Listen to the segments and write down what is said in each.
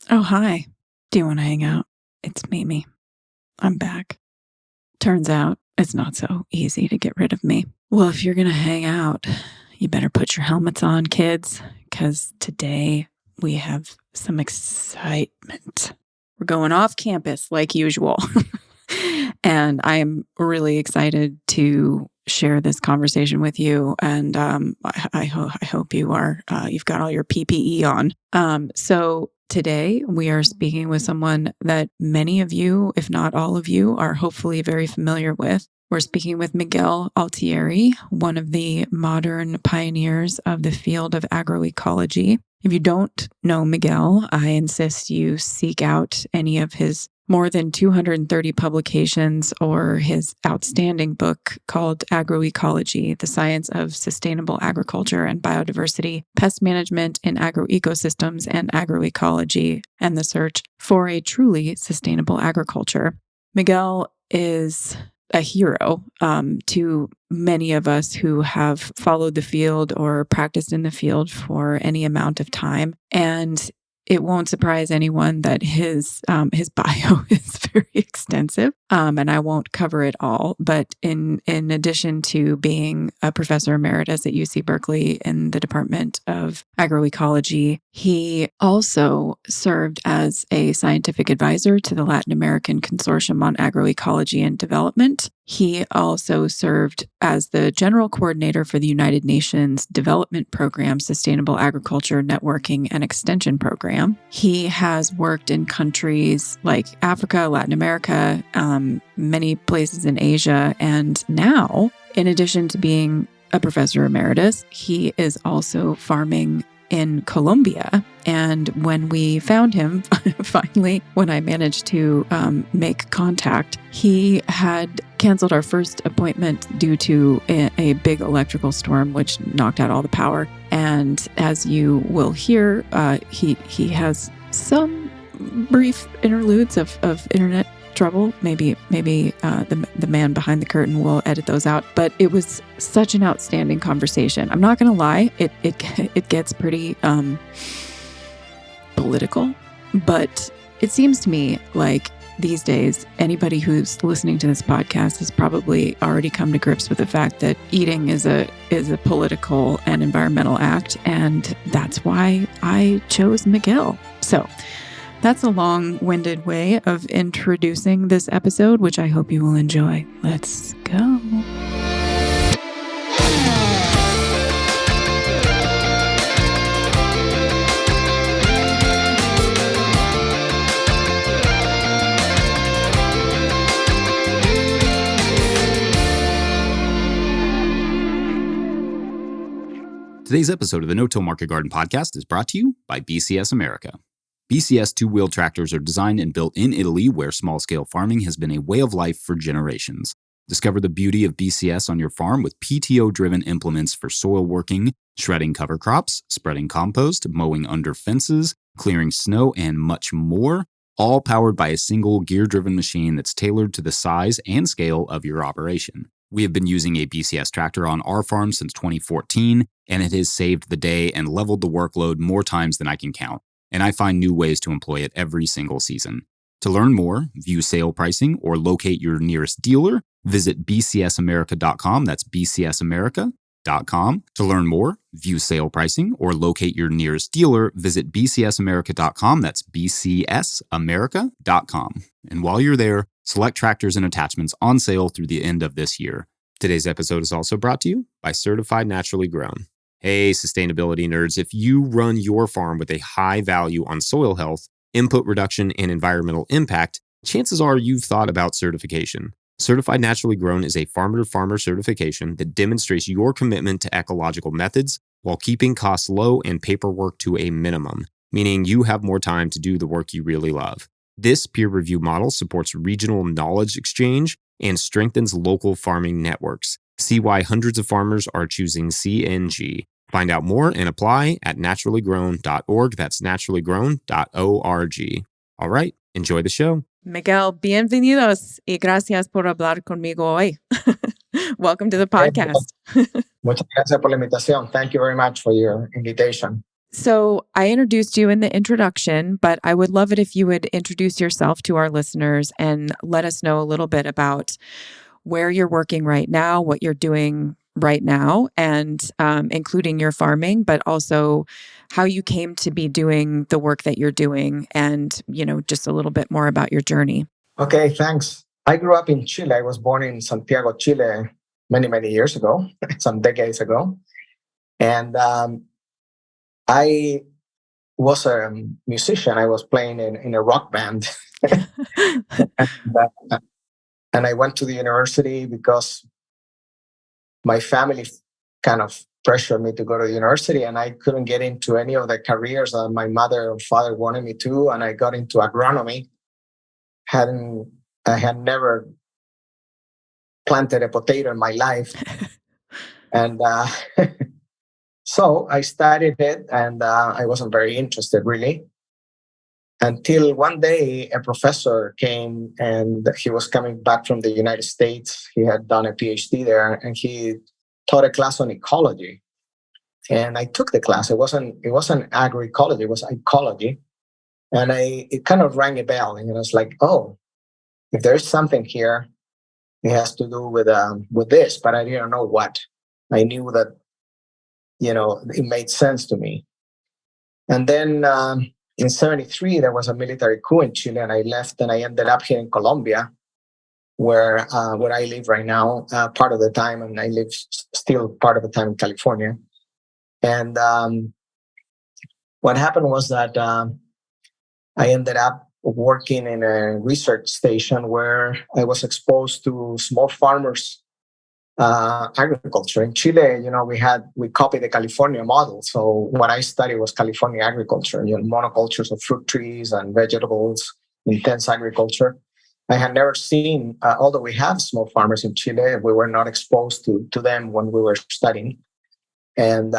Oh, hi. Do you want to hang out? It's Mimi. I'm back. Turns out it's not so easy to get rid of me. Well, if you're going to hang out, you better put your helmets on, kids, because today we have some excitement. We're going off campus like usual. And I am really excited to share this conversation with you. And I hope you are, you've got all your PPE on. So today we are speaking with someone that many of you, if not all of you, are hopefully very familiar with. We're speaking with Miguel Altieri, one of the modern pioneers of the field of agroecology. If you don't know Miguel, I insist you seek out any of his more than 230 publications or his outstanding book called Agroecology, The Science of Sustainable Agriculture and Biodiversity, Pest Management in Agroecosystems and Agroecology, and the Search for a Truly Sustainable Agriculture. Miguel is a hero to many of us who have followed the field or practiced in the field for any amount of time. And it won't surprise anyone that his bio is very extensive, and I won't cover it all. But in addition to being a professor emeritus at UC Berkley in the Department of Agroecology, he also served as a scientific advisor to the Latin American Consortium on Agroecology and Development. He also served as the general coordinator for the United Nations Development Program, Sustainable Agriculture Networking and Extension Program. He has worked in countries like Africa, Latin America, many places in Asia. And now, in addition to being a professor emeritus, he is also farming in Colombia. And when we found him, finally, when I managed to make contact, he had canceled our first appointment due to a big electrical storm, which knocked out all the power. And as you will hear, he has some brief interludes of internet trouble. Maybe the man behind the curtain will edit those out. But it was such an outstanding conversation. I'm not going to lie; it gets pretty political, but it seems to me like these days anybody who's listening to this podcast has probably already come to grips with the fact that eating is a political and environmental act, and that's why I chose Miguel. So that's a long-winded way of introducing this episode, which I hope you will enjoy. Let's go. Today's episode of the No-Till Market Garden podcast is brought to you by BCS America. BCS two-wheel tractors are designed and built in Italy, where small-scale farming has been a way of life for generations. Discover the beauty of BCS on your farm with PTO-driven implements for soil working, shredding cover crops, spreading compost, mowing under fences, clearing snow, and much more, all powered by a single gear-driven machine that's tailored to the size and scale of your operation. We have been using a BCS tractor on our farm since 2014, and it has saved the day and leveled the workload more times than I can count. And I find new ways to employ it every single season. To learn more, view sale pricing, or locate your nearest dealer, visit bcsamerica.com. That's bcsamerica.com. To learn more, view sale pricing, or locate your nearest dealer, visit bcsamerica.com. That's bcsamerica.com. And while you're there, select tractors and attachments on sale through the end of this year. Today's episode is also brought to you by Certified Naturally Grown. Hey, sustainability nerds, if you run your farm with a high value on soil health, input reduction, and environmental impact, chances are you've thought about certification. Certified Naturally Grown is a farmer-to-farmer certification that demonstrates your commitment to ecological methods while keeping costs low and paperwork to a minimum, meaning you have more time to do the work you really love. This peer review model supports regional knowledge exchange and strengthens local farming networks. See why hundreds of farmers are choosing CNG. Find out more and apply at naturallygrown.org. That's naturallygrown.org. All right, enjoy the show. Miguel, bienvenidos y gracias por hablar conmigo hoy. Welcome to the podcast. Muchas gracias por la invitación. Thank you very much for your invitation. So I introduced you in the introduction, but I would love it if you would introduce yourself to our listeners and let us know a little bit about where you're working right now, what you're doing right now, and including your farming, but also how you came to be doing the work that you're doing and, just a little bit more about your journey. Okay, thanks. I grew up in Chile. I was born in Santiago, Chile, many, many years ago, some decades ago. And I was a musician. I was playing in a rock band. And I went to the university because my family kind of pressured me to go to the university, and I couldn't get into any of the careers that my mother or father wanted me to. And I got into agronomy. I had never planted a potato in my life. And so I studied it, and I wasn't very interested really. Until one day, a professor came, and he was coming back from the United States. He had done a PhD there, and he taught a class on ecology. And I took the class. It wasn't agroecology, it was ecology. And it kind of rang a bell. And I was like, oh, if there's something here, it has to do with this, but I didn't know what. I knew that, it made sense to me. And then in 1973, there was a military coup in Chile, and I left, and I ended up here in Colombia, where I live right now, part of the time, and I live still part of the time in California. And what happened was that I ended up working in a research station where I was exposed to small farmers agriculture. In Chile, we copied the California model. So what I studied was California agriculture, monocultures of fruit trees and vegetables, intense agriculture. I had never seen, although we have small farmers in Chile, we were not exposed to them when we were studying. And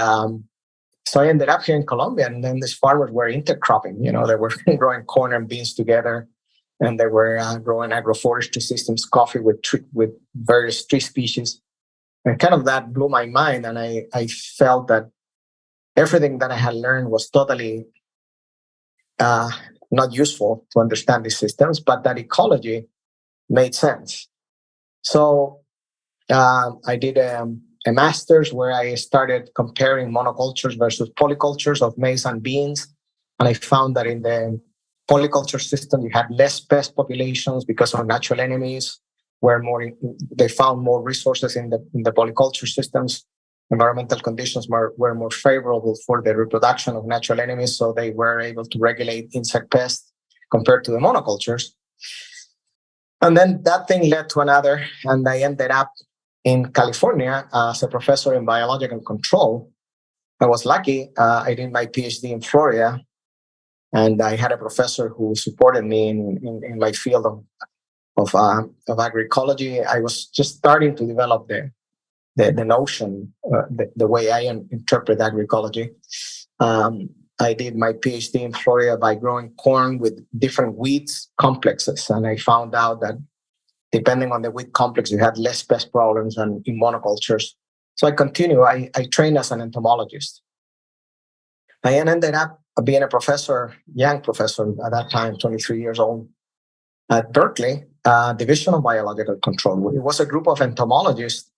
so I ended up here in Colombia, and then these farmers were intercropping. They were growing corn and beans together, and they were growing agroforestry systems, coffee with various tree species. And kind of that blew my mind, and I felt that everything that I had learned was totally not useful to understand these systems, but that ecology made sense. So I did a master's where I started comparing monocultures versus polycultures of maize and beans. And I found that in the polyculture system, you had less pest populations because of natural enemies. They found more resources in the polyculture systems. Environmental conditions were more favorable for the reproduction of natural enemies, so they were able to regulate insect pests compared to the monocultures. And then that thing led to another, and I ended up in California as a professor in biological control. I was lucky. I did my PhD in Florida, and I had a professor who supported me in my field of agroecology. I was just starting to develop the notion, the way I interpret agroecology. I did my PhD in Florida by growing corn with different weeds complexes, and I found out that depending on the weed complex, you had less pest problems than in monocultures. So I continue. I trained as an entomologist. I ended up being a professor, young professor at that time, 23 years old, at Berkeley, Division of Biological Control. It was a group of entomologists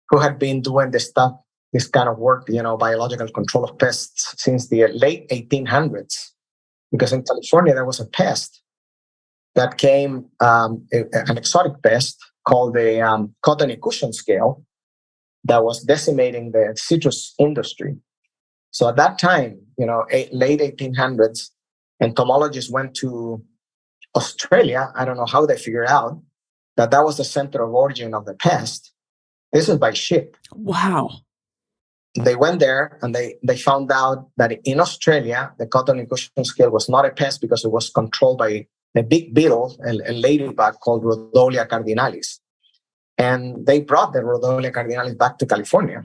who had been doing this kind of work, biological control of pests since the late 1800s. Because in California, there was a pest that came, an exotic pest called the cottony cushion scale that was decimating the citrus industry. So at that time, late 1800s, entomologists went to Australia. I don't know how they figured out that was the center of origin of the pest. This is by ship. Wow. They went there and they found out that in Australia, the cottony cushion scale was not a pest because it was controlled by a big beetle, a ladybug called Rhodolia cardinalis. And they brought the Rhodolia cardinalis back to California.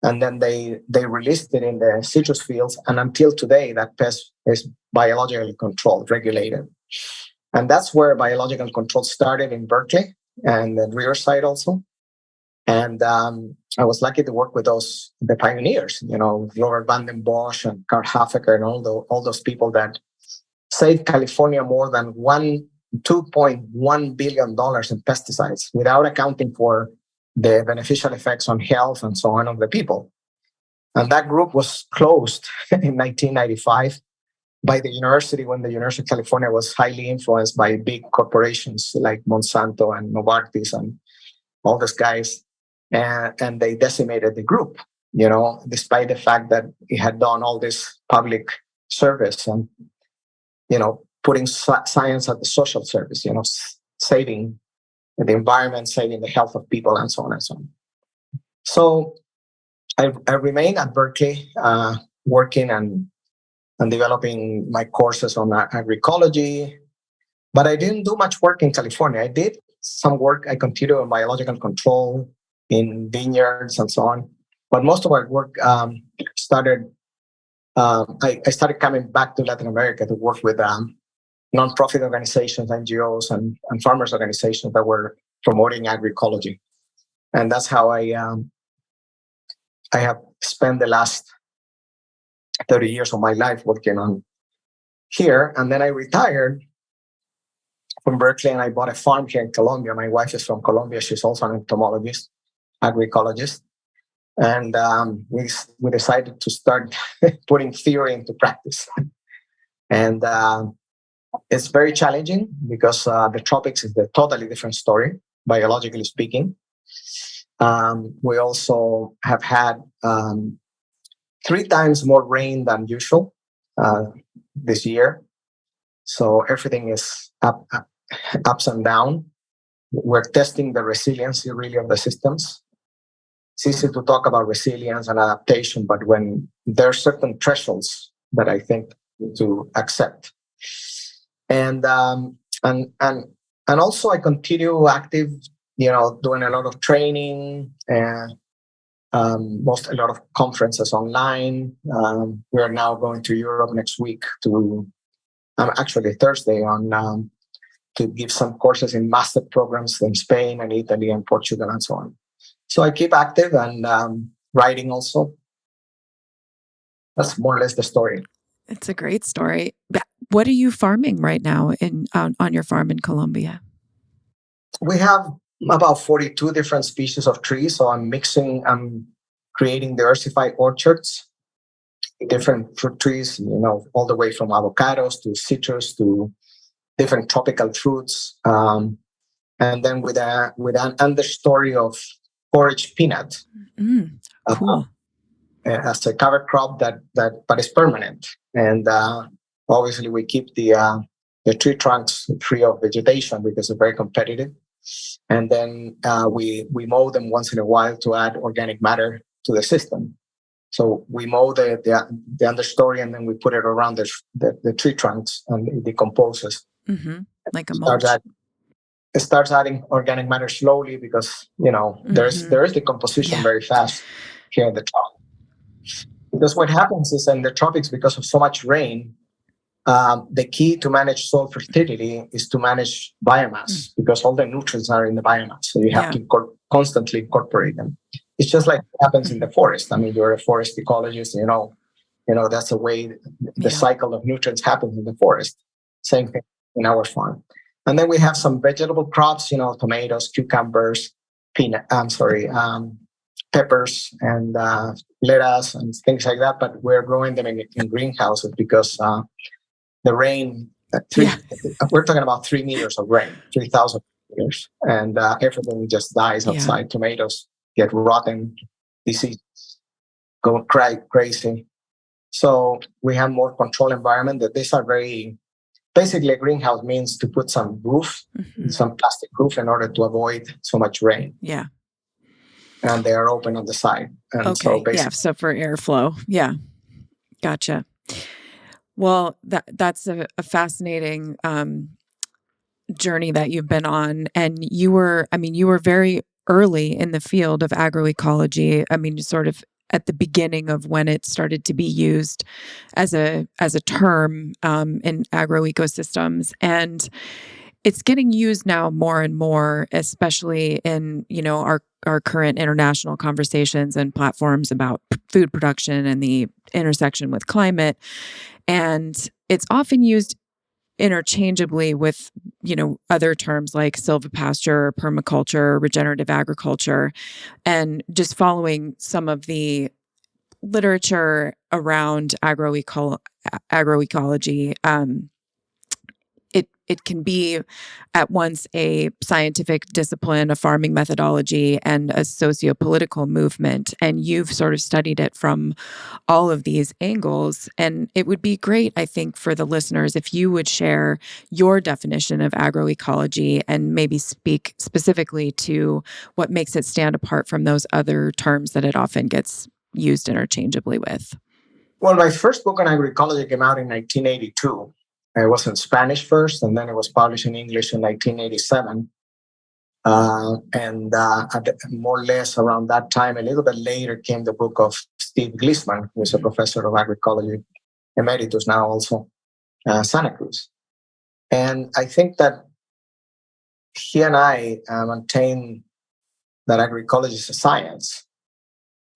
And then they released it in the citrus fields. And until today, that pest is biologically controlled, regulated. And that's where biological control started in Berkeley and then Riverside also. And I was lucky to work with the pioneers, Robert van den Bosch and Karl Hafeker and all those people that saved California more than $2.1 billion in pesticides without accounting for the beneficial effects on health and so on of the people. And that group was closed in 1995 by the university when the University of California was highly influenced by big corporations like Monsanto and Novartis and all these guys. And they decimated the group, despite the fact that it had done all this public service and, putting science at the social service, saving the environment, saving the health of people, and so on and so on. So I remain at Berkeley, working and developing my courses on agroecology, but I didn't do much work in California. I did some work. I continued on biological control in vineyards and so on. But most of my work started. I started coming back to Latin America to work with nonprofit organizations, NGOs, and farmers organizations that were promoting agroecology, and that's how I have spent the last 30 years of my life working on here. And then I retired from Berkeley and I bought a farm here in Colombia. My wife is from Colombia. She's also an entomologist, agroecologist. And we decided to start putting theory into practice. And it's very challenging because the tropics is a totally different story, biologically speaking. We also have had 3 times more rain than usual this year. So everything is ups and down. We're testing the resiliency really of the systems. It's easy to talk about resilience and adaptation, but when there are certain thresholds that I think to accept. And also I continue active, doing a lot of training and a lot of conferences online. We are now going to Europe next week actually Thursday to give some courses in master programs in Spain and Italy and Portugal and so on. So I keep active and writing also. That's more or less the story. It's a great story. What are you farming right now on your farm in Colombia? We have about 42 different species of trees. So I'm creating diversified orchards, different fruit trees, all the way from avocados to citrus to different tropical fruits. And then with an understory of forage peanut. Cool. As a cover crop but it's permanent. And obviously we keep the tree trunks free of vegetation because they're very competitive. And then we mow them once in a while to add organic matter to the system. So we mow the understory and then we put it around the tree trunks and it decomposes. Mm-hmm. Like a mulch. It starts adding organic matter slowly because, there is decomposition very fast here in the top. Because what happens is in the tropics, because of so much rain, the key to manage soil fertility is to manage biomass because all the nutrients are in the biomass. So you have to constantly incorporate them. It's just like what happens in the forest. I mean, you're a forest ecologist, that's the way the cycle of nutrients happens in the forest. Same thing in our farm. And then we have some vegetable crops, tomatoes, cucumbers, peppers and lettuce and things like that. But we're growing them in greenhouses because the rain, we're talking about 3 meters of rain, 3,000 meters, and everything just dies outside. Tomatoes get rotten, disease, go crazy. So we have more controlled environment. That these are very, basically a greenhouse means to put some roof, some plastic roof in order to avoid so much rain. Yeah. And they are open on the side. And so for airflow. Yeah. Gotcha. Well, that's a fascinating journey that you've been on. And you were very early in the field of agroecology. I mean, sort of at the beginning of when it started to be used as a term in agroecosystems. And it's getting used now more and more, especially in, our current international conversations and platforms about food production and the intersection with climate. And it's often used interchangeably with, other terms like silvopasture, permaculture, regenerative agriculture, and just following some of the literature around agroecology. It can be at once a scientific discipline, a farming methodology, and a socio-political movement. And you've sort of studied it from all of these angles. And it would be great, I think, for the listeners if you would share your definition of agroecology and maybe speak specifically to what makes it stand apart from those other terms that it often gets used interchangeably with. Well, my first book on agroecology came out in 1982. It was in Spanish first, and then it was published in English in 1987. More or less around that time, a little bit later, came the book of Steve Gleasman, who is a professor of agroecology, emeritus now also, Santa Cruz. And I think that he and I maintain that agroecology is a science.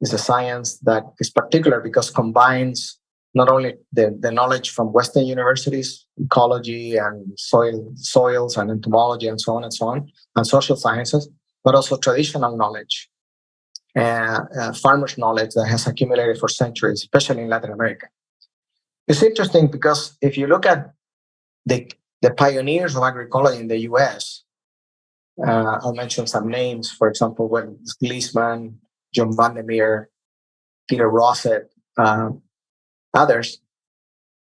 It's a science that is particular because combines not only the knowledge from Western universities, ecology and soils and entomology and so on, and social sciences, but also traditional knowledge, farmers' knowledge that has accumulated for centuries, especially in Latin America. It's interesting because if you look at the pioneers of agroecology in the US, I'll mention some names, for example, Gleasman, John Vandermeer, Peter Rosset, others,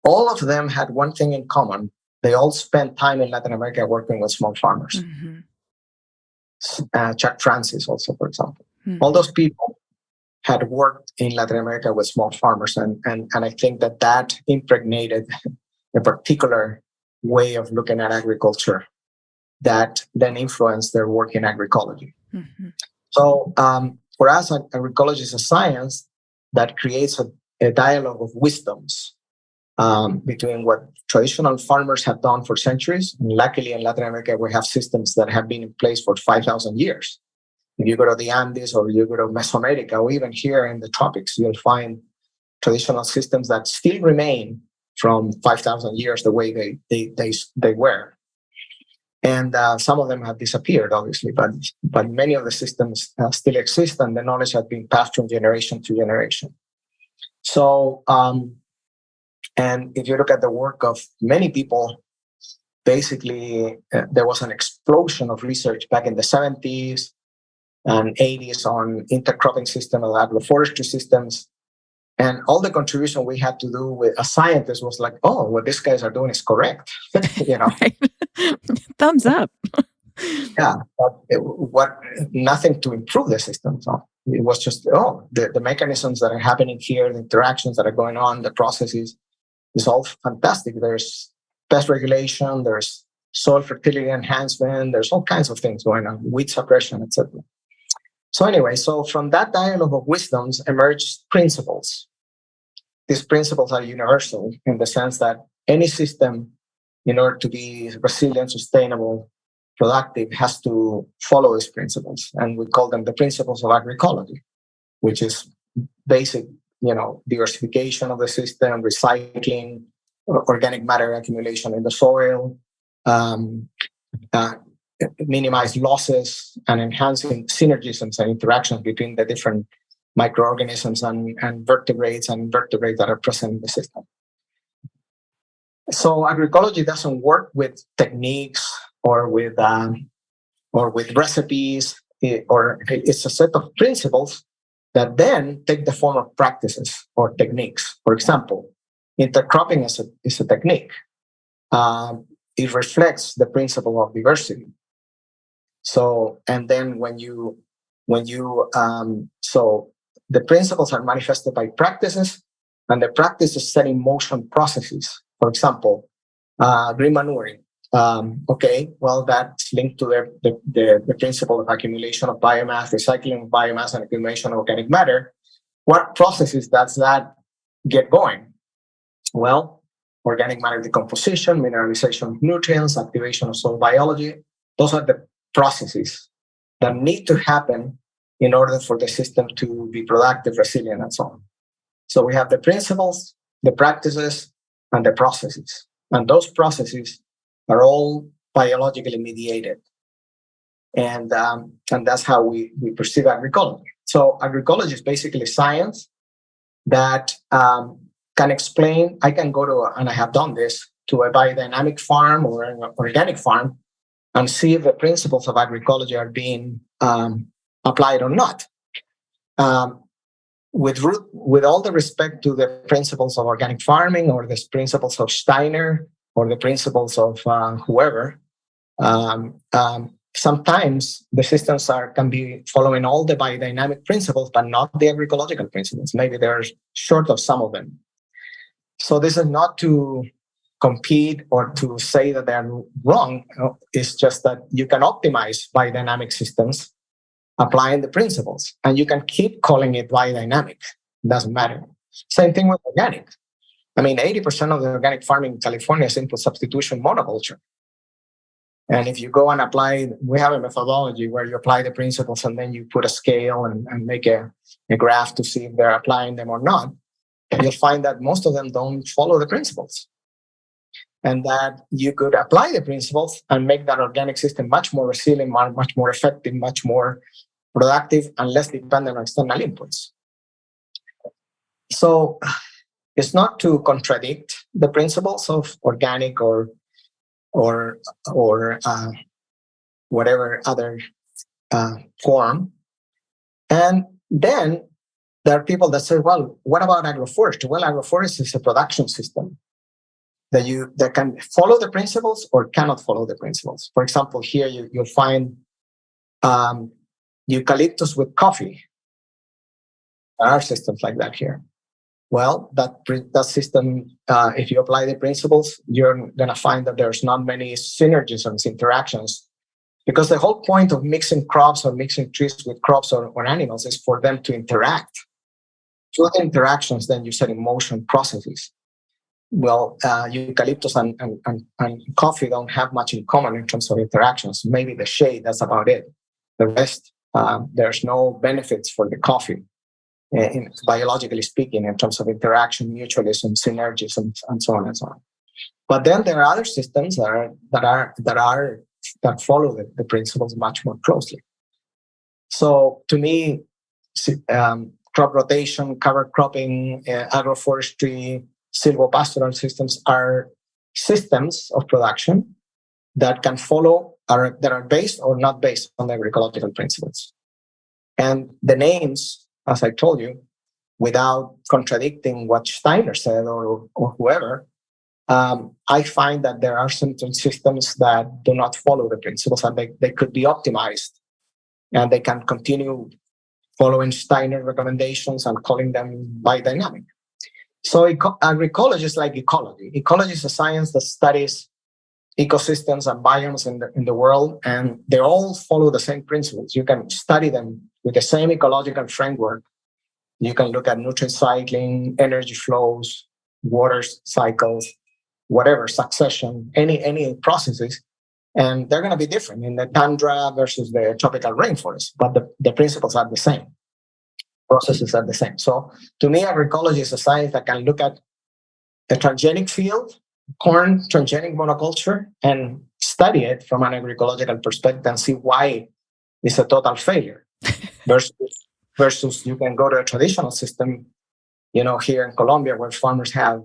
all of them had one thing in common. They all spent time in Latin America working with small farmers. Mm-hmm. Chuck Francis also, for example. Mm-hmm. All those people had worked in Latin America with small farmers. And I think that impregnated a particular way of looking at agriculture that then influenced their work in agroecology. Mm-hmm. So for us, agroecology is a science that creates a dialogue of wisdoms between what traditional farmers have done for centuries. And luckily, in Latin America, we have systems that have been in place for 5,000 years. If you go to the Andes or you go to Mesoamerica, or even here in the tropics, you'll find traditional systems that still remain from 5,000 years the way they were. And some of them have disappeared, obviously, but many of the systems still exist, and the knowledge has been passed from generation to generation. So, and if you look at the work of many people, basically there was an explosion of research back in the 70s and 80s on intercropping systems, agroforestry systems. And all the contribution we had to do with a scientist was like, oh, what these guys are doing is correct. Right. Thumbs up. Yeah, nothing to improve the system. So it was just, the mechanisms that are happening here, the interactions that are going on, the processes, is all fantastic. There's pest regulation, there's soil fertility enhancement, there's all kinds of things going on, weed suppression, etc. So anyway, from that dialogue of wisdoms emerged principles. These principles are universal in the sense that any system, in order to be resilient, sustainable, productive, has to follow these principles. And we call them the principles of agroecology, which is basic, diversification of the system, recycling, organic matter accumulation in the soil, minimize losses, and enhancing synergisms and interactions between the different microorganisms and vertebrates and invertebrates that are present in the system. So agroecology doesn't work with techniques or with recipes, or it's a set of principles that then take the form of practices or techniques. For example, intercropping is a technique. It reflects the principle of diversity. So, and then so the principles are manifested by practices, and the practices set in motion processes. For example, green manuring. That's linked to the principle of accumulation of biomass, recycling of biomass, and accumulation of organic matter. What processes does that get going? Well, organic matter decomposition, mineralization of nutrients, activation of soil biology. Those are the processes that need to happen in order for the system to be productive, resilient, and so on. So we have the principles, the practices, and the processes. And those processes are all biologically mediated. And that's how we perceive agroecology. So agroecology is basically science that can explain. I can go to, and I have done this, to a biodynamic farm or an organic farm and see if the principles of agroecology are being applied or not. With all the respect to the principles of organic farming or the principles of Steiner or the principles of whoever, sometimes the systems can be following all the biodynamic principles, but not the agroecological principles. Maybe they're short of some of them. So this is not to compete or to say that they're wrong. It's just that you can optimize biodynamic systems applying the principles, and you can keep calling it biodynamic. It doesn't matter. Same thing with organic. I mean, 80% of the organic farming in California is input substitution monoculture. And if you go and apply, we have a methodology where you apply the principles and then you put a scale and make a graph to see if they're applying them or not. You'll find that most of them don't follow the principles. And that you could apply the principles and make that organic system much more resilient, much more effective, much more productive, and less dependent on external inputs. So it's not to contradict the principles of organic or whatever other form. And then there are people that say, well, what about agroforestry? Well, agroforestry is a production system that can follow the principles or cannot follow the principles. For example, here you'll find eucalyptus with coffee. There are systems like that here. Well, that system, if you apply the principles, you're going to find that there's not many synergisms, interactions, because the whole point of mixing crops or mixing trees with crops or animals is for them to interact. Through the interactions, then you set in motion processes. Well, eucalyptus and coffee don't have much in common in terms of interactions. Maybe the shade, that's about it. The rest, there's no benefits for the coffee. Biologically speaking, in terms of interaction, mutualism, synergism, and so on and so on. But then there are other systems that follow the principles much more closely. So to me, crop rotation, cover cropping, agroforestry, silvopastoral systems are systems of production that can follow, that are based or not based on the agroecological principles. And the names, as I told you, without contradicting what Steiner said or whoever, I find that there are some systems that do not follow the principles, and they could be optimized, and they can continue following Steiner recommendations and calling them biodynamic. So agroecology is like ecology. Ecology is a science that studies ecosystems and biomes in the world, and they all follow the same principles. You can study them with the same ecological framework. You can look at nutrient cycling, energy flows, water cycles, whatever, succession, any processes, and they're going to be different in the tundra versus the tropical rainforest, but the principles are the same. Processes are the same. So to me, agroecology is a science that can look at a transgenic field, corn transgenic monoculture, and study it from an agroecological perspective and see why it's a total failure. Versus you can go to a traditional system, here in Colombia, where farmers have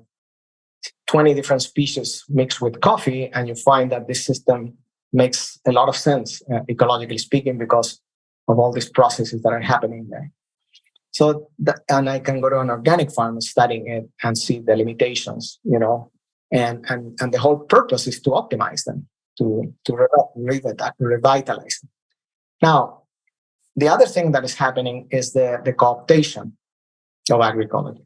20 different species mixed with coffee, and you find that this system makes a lot of sense, ecologically speaking, because of all these processes that are happening there. So, and I can go to an organic farm studying it and see the limitations, and the whole purpose is to optimize them, to revitalize them. Now, the other thing that is happening is the cooptation of agroecology.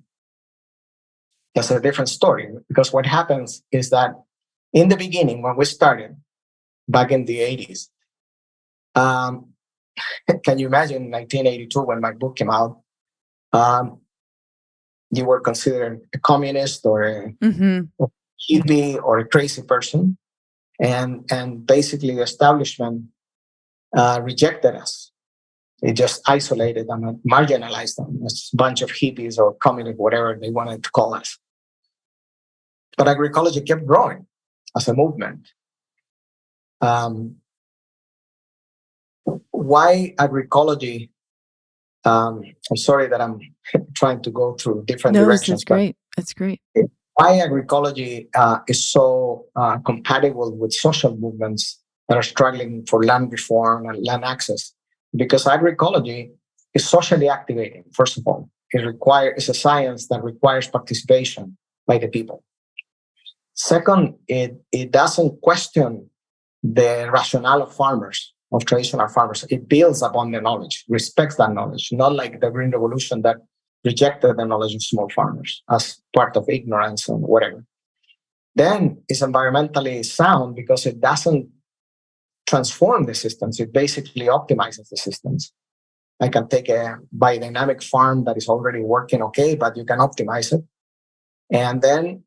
That's a different story, because what happens is that in the beginning, when we started back in the 80s, can you imagine 1982 when my book came out? You were considered a communist or hippie or a crazy person. And basically the establishment rejected us. It just isolated them and marginalized them as a bunch of hippies or communists, whatever they wanted to call us. But agroecology kept growing as a movement. Why agroecology? I'm sorry that I'm trying to go through different directions. That's great. That's great. Why agroecology is so compatible with social movements that are struggling for land reform and land access? Because agroecology is socially activating, first of all. It's a science that requires participation by the people. Second, it doesn't question the rationale of farmers, of traditional farmers. It builds upon the knowledge, respects that knowledge, not like the Green Revolution that rejected the knowledge of small farmers as part of ignorance and whatever. Then it's environmentally sound because it doesn't transform the systems. It basically optimizes the systems. I can take a biodynamic farm that is already working okay, but you can optimize it. And then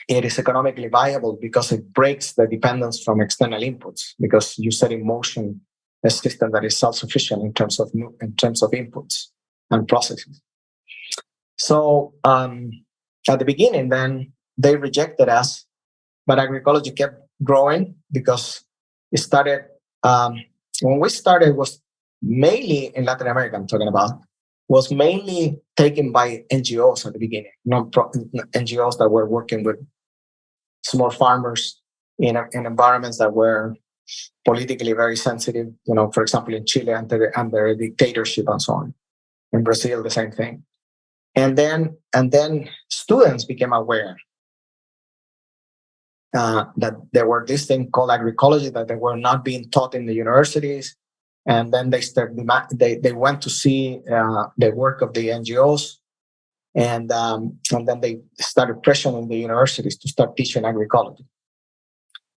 it is economically viable because it breaks the dependence from external inputs, because you set in motion a system that is self-sufficient in terms of inputs and processes. So at the beginning, then they rejected us, but agroecology kept growing because it started. When we started, was mainly in Latin America. I'm talking about was mainly taken by NGOs at the beginning, NGOs that were working with small farmers in environments that were politically very sensitive. For example, in Chile under a dictatorship and so on. In Brazil, the same thing. And then students became aware that there were this thing called agroecology that they were not being taught in the universities. And then they went to see the work of the NGOs, and then they started pressuring the universities to start teaching agroecology.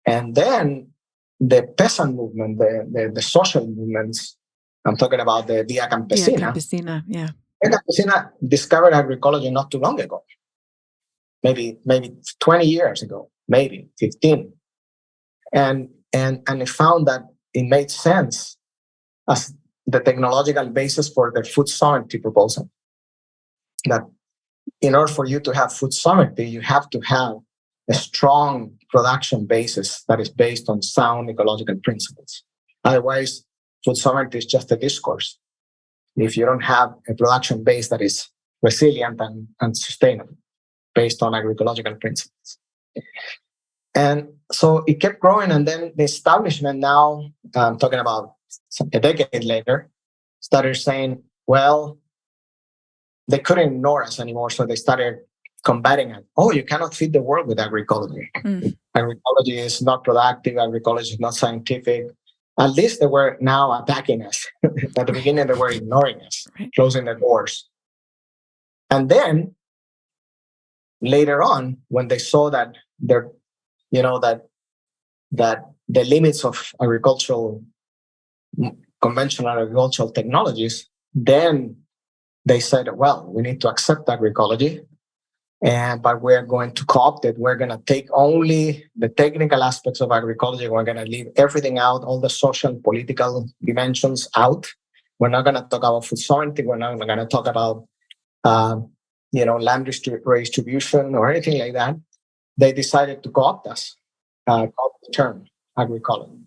And then the peasant movement, the social movements, I'm talking about the Via Campesina. Via Campesina, yeah. Via Campesina discovered agroecology not too long ago, maybe 20 years ago, maybe 15, and it found that it made sense as the technological basis for the food sovereignty proposal. That in order for you to have food sovereignty, you have to have a strong production basis that is based on sound ecological principles. Otherwise, food sovereignty is just a discourse if you don't have a production base that is resilient and sustainable based on agroecological principles. And so it kept growing, and then the establishment now, I'm talking about a decade later, started saying, well, they couldn't ignore us anymore, so they started combating it. Oh, you cannot feed the world with agroecology. Agroecology is not productive, agroecology is not scientific. At least they were now attacking us. At the beginning, they were ignoring us, closing the doors. And then later on, when they saw that that the limits of conventional agricultural technologies, then they said, well, we need to accept agroecology, but we're going to co-opt it. We're going to take only the technical aspects of agroecology. We're going to leave everything out, all the social and political dimensions out. We're not going to talk about food sovereignty. We're not going to talk about land redistribution or anything like that. They decided to co-opt us, co-opt the term agroecology.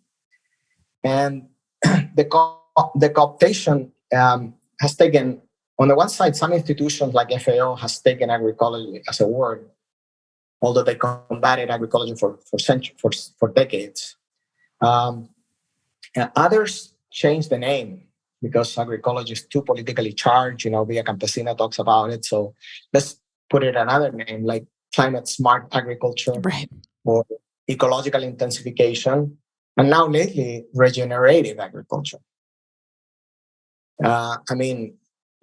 And the cooptation has taken, on the one side, some institutions like FAO has taken agroecology as a word, although they combated agroecology for decades. And others changed the name because agroecology is too politically charged. Via Campesina talks about it. So let's put it another name, like climate smart agriculture, right, or ecological intensification, and now lately regenerative agriculture.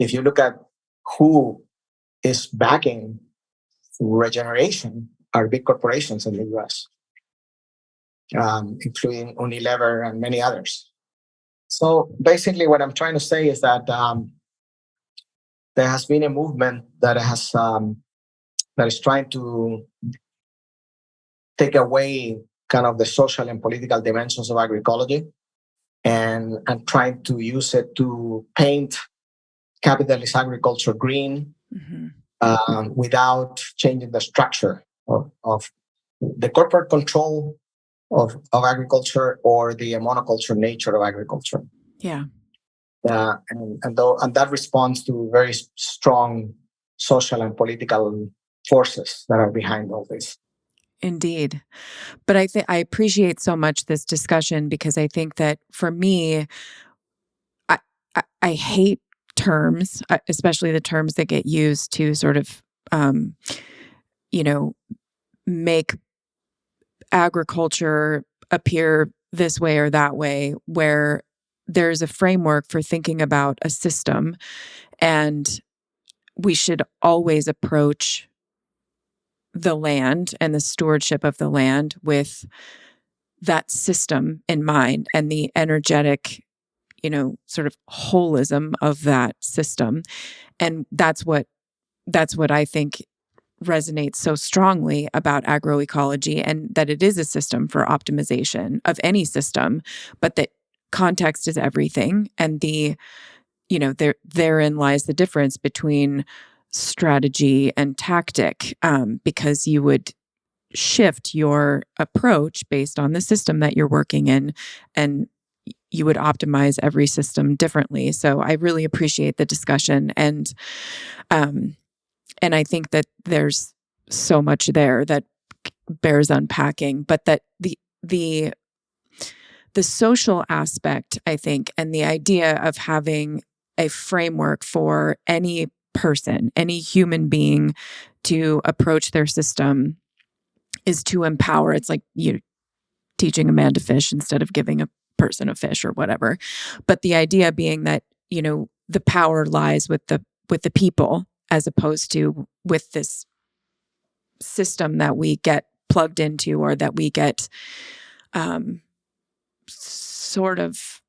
If you look at who is backing regeneration, are big corporations in the US, including Unilever and many others. So basically what I'm trying to say is that there has been a movement that is trying to take away kind of the social and political dimensions of agroecology and trying to use it to paint capitalist agriculture green without changing the structure of the corporate control of agriculture or the monoculture nature of agriculture. Yeah. And that responds to very strong social and political forces that are behind all this. Indeed. But I appreciate so much this discussion, because I think that for me, I hate terms, especially the terms that get used to sort of, make agriculture appear this way or that way, where there's a framework for thinking about a system, and we should always approach the land and the stewardship of the land with that system in mind and the energetic, sort of holism of that system. And that's what I think resonates so strongly about agroecology, and that it is a system for optimization of any system, but that context is everything. And therein lies the difference between strategy and tactic, because you would shift your approach based on the system that you're working in, and you would optimize every system differently. So I really appreciate the discussion, and I think that there's so much there that bears unpacking, but that the social aspect, I think, and the idea of having a framework for any person, any human being, to approach their system is to empower. It's like teaching a man to fish instead of giving a person a fish or whatever. But the idea being that, the power lies with the people, as opposed to with this system that we get plugged into, or that we get sort of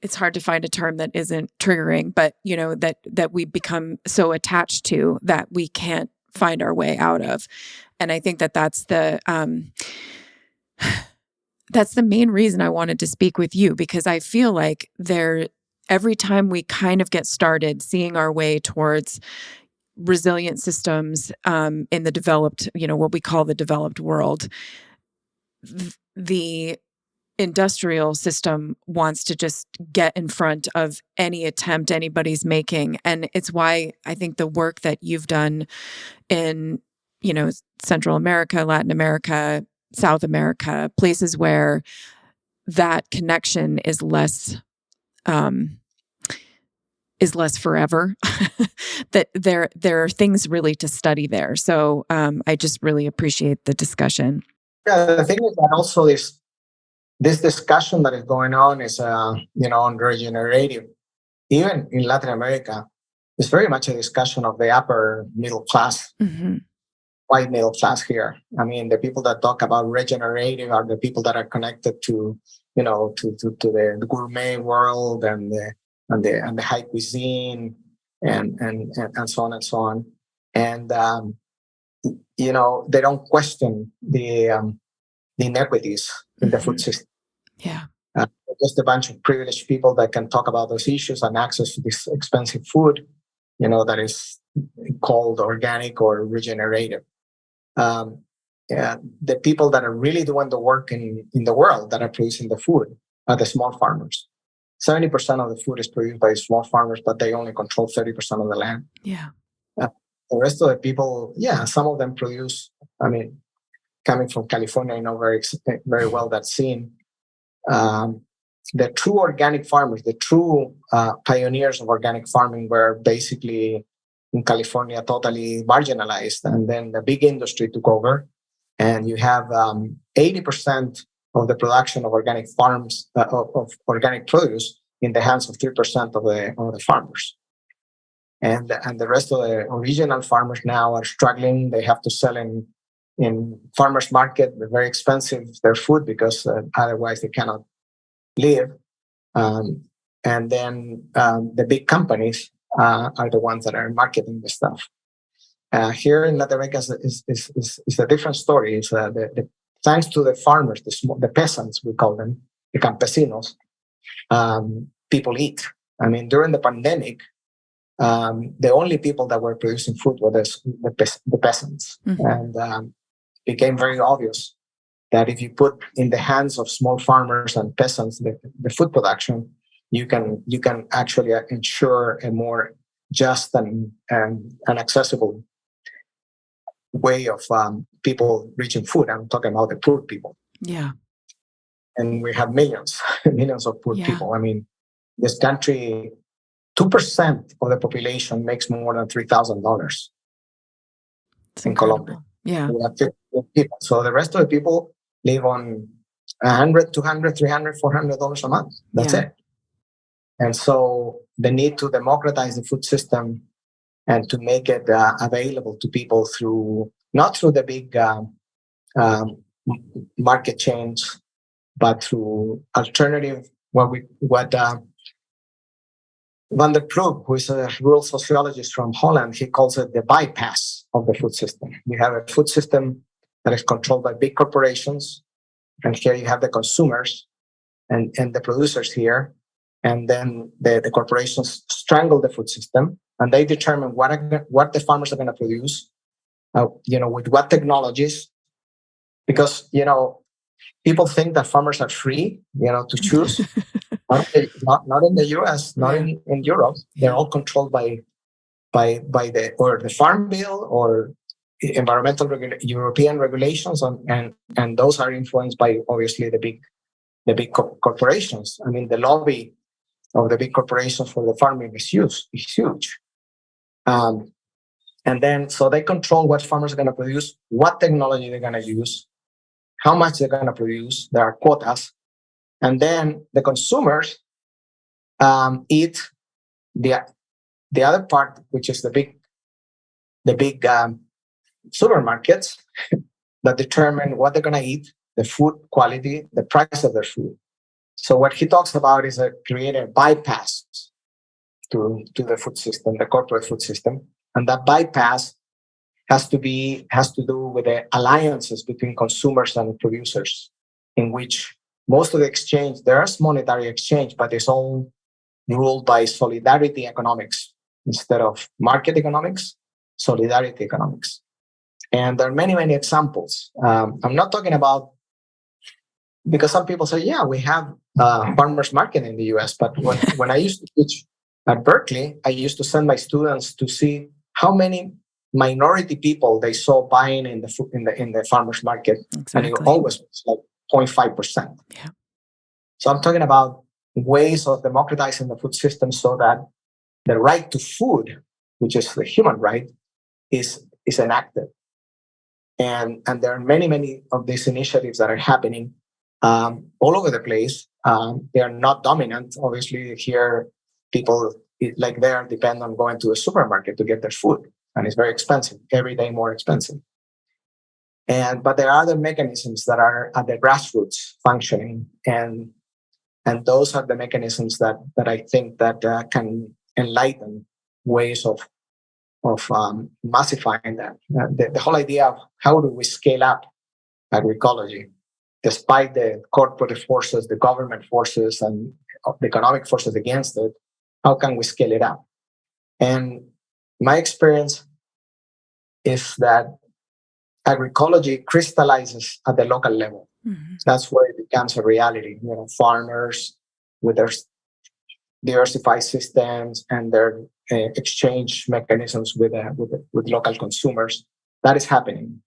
it's hard to find a term that isn't triggering, but that we become so attached to that we can't find our way out of. And I think that that's the main reason I wanted to speak with you, because I feel like every time we kind of get started seeing our way towards resilient systems in the developed, what we call the developed world, the industrial system wants to just get in front of any attempt anybody's making. And it's why I think the work that you've done in, Central America, Latin America, South America, places where that connection is less forever, that there are things really to study there. So I just really appreciate the discussion. Yeah, the thing is that also this discussion that is going on is, on regenerative, even in Latin America, is very much a discussion of the upper middle class, white middle class here. I mean, the people that talk about regenerative are the people that are connected to, to the gourmet world and the high cuisine and so on and so on. And, they don't question the inequities in the food system. Yeah. Just a bunch of privileged people that can talk about those issues and access to this expensive food, that is called organic or regenerative. The people that are really doing the work in the world that are producing the food are the small farmers. 70% of the food is produced by small farmers, but they only control 30% of the land. Yeah. The rest of the people, some of them produce. I mean, coming from California, I know very well that scene. The true organic farmers, the true pioneers of organic farming, were basically in California totally marginalized, and then the big industry took over, and you have 80% of the production of organic farms of organic produce in the hands of 3% of the farmers. And the rest of the original farmers now are struggling. They have to sell in farmers market. They're very expensive, their food, because otherwise they cannot live. And then the big companies are the ones that are marketing the stuff. Here in Latin America is a different story. It's thanks to the farmers, the peasants, we call them, the campesinos, people eat. I mean, during the pandemic, the only people that were producing food were the peasants. Mm-hmm. And it became very obvious that if you put in the hands of small farmers and peasants the food production, you can actually ensure a more just and accessible way of people reaching food. I'm talking about the poor people. Yeah. And we have millions of poor Yeah. people. I mean, this country, 2% of the population makes more than $3,000 in Colombia. Yeah. We have 50 people. So the rest of the people live on $100, $200, $300, $400 a month. That's it. And so the need to democratize the food system and to make it available to people not through the big market chains, but through alternative, Van der Ploeg, who is a rural sociologist from Holland, he calls it the bypass of the food system. You have a food system that is controlled by big corporations, and here you have the consumers and the producers here, and then the corporations strangle the food system, and they determine what the farmers are going to produce, with what technologies, because people think that farmers are free, to choose. Not in the U.S., not in Europe. They're all controlled by the Farm Bill or environmental European regulations, and those are influenced by obviously the big corporations. I mean, the lobby of the big corporations for the farming is huge. And then so they control what farmers are going to produce, what technology they're going to use, how much they're going to produce. There are quotas. And then the consumers eat the other part, which is the big supermarkets that determine what they're going to eat, the food quality, the price of their food. So what he talks about is creating a bypass to the food system, the corporate food system, and that bypass has to do with the alliances between consumers and producers, in which most of the exchange, there's monetary exchange, but it's all ruled by solidarity economics instead of market economics, solidarity economics. And there are many, many examples. I'm not talking about, because some people say, yeah, we have farmers market in the US, but when I used to teach at Berkeley, I used to send my students to see how many minority people they saw buying in the farmers market. Exactly. And it always was like 0.5%. Yeah. So I'm talking about ways of democratizing the food system so that the right to food, which is the human right, is enacted. And there are many, many of these initiatives that are happening all over the place. They are not dominant. Obviously, here, people like there depend on going to a supermarket to get their food. And it's very expensive, every day more expensive. But there are other mechanisms that are at the grassroots functioning. And those are the mechanisms that I think that can enlighten ways of massifying that. The whole idea of how do we scale up agroecology, despite the corporate forces, the government forces, and the economic forces against it, how can we scale it up? And my experience is that agroecology crystallizes at the local level. Mm-hmm. That's where it becomes a reality. Farmers with their diversified systems and their exchange mechanisms with local consumers. That is happening,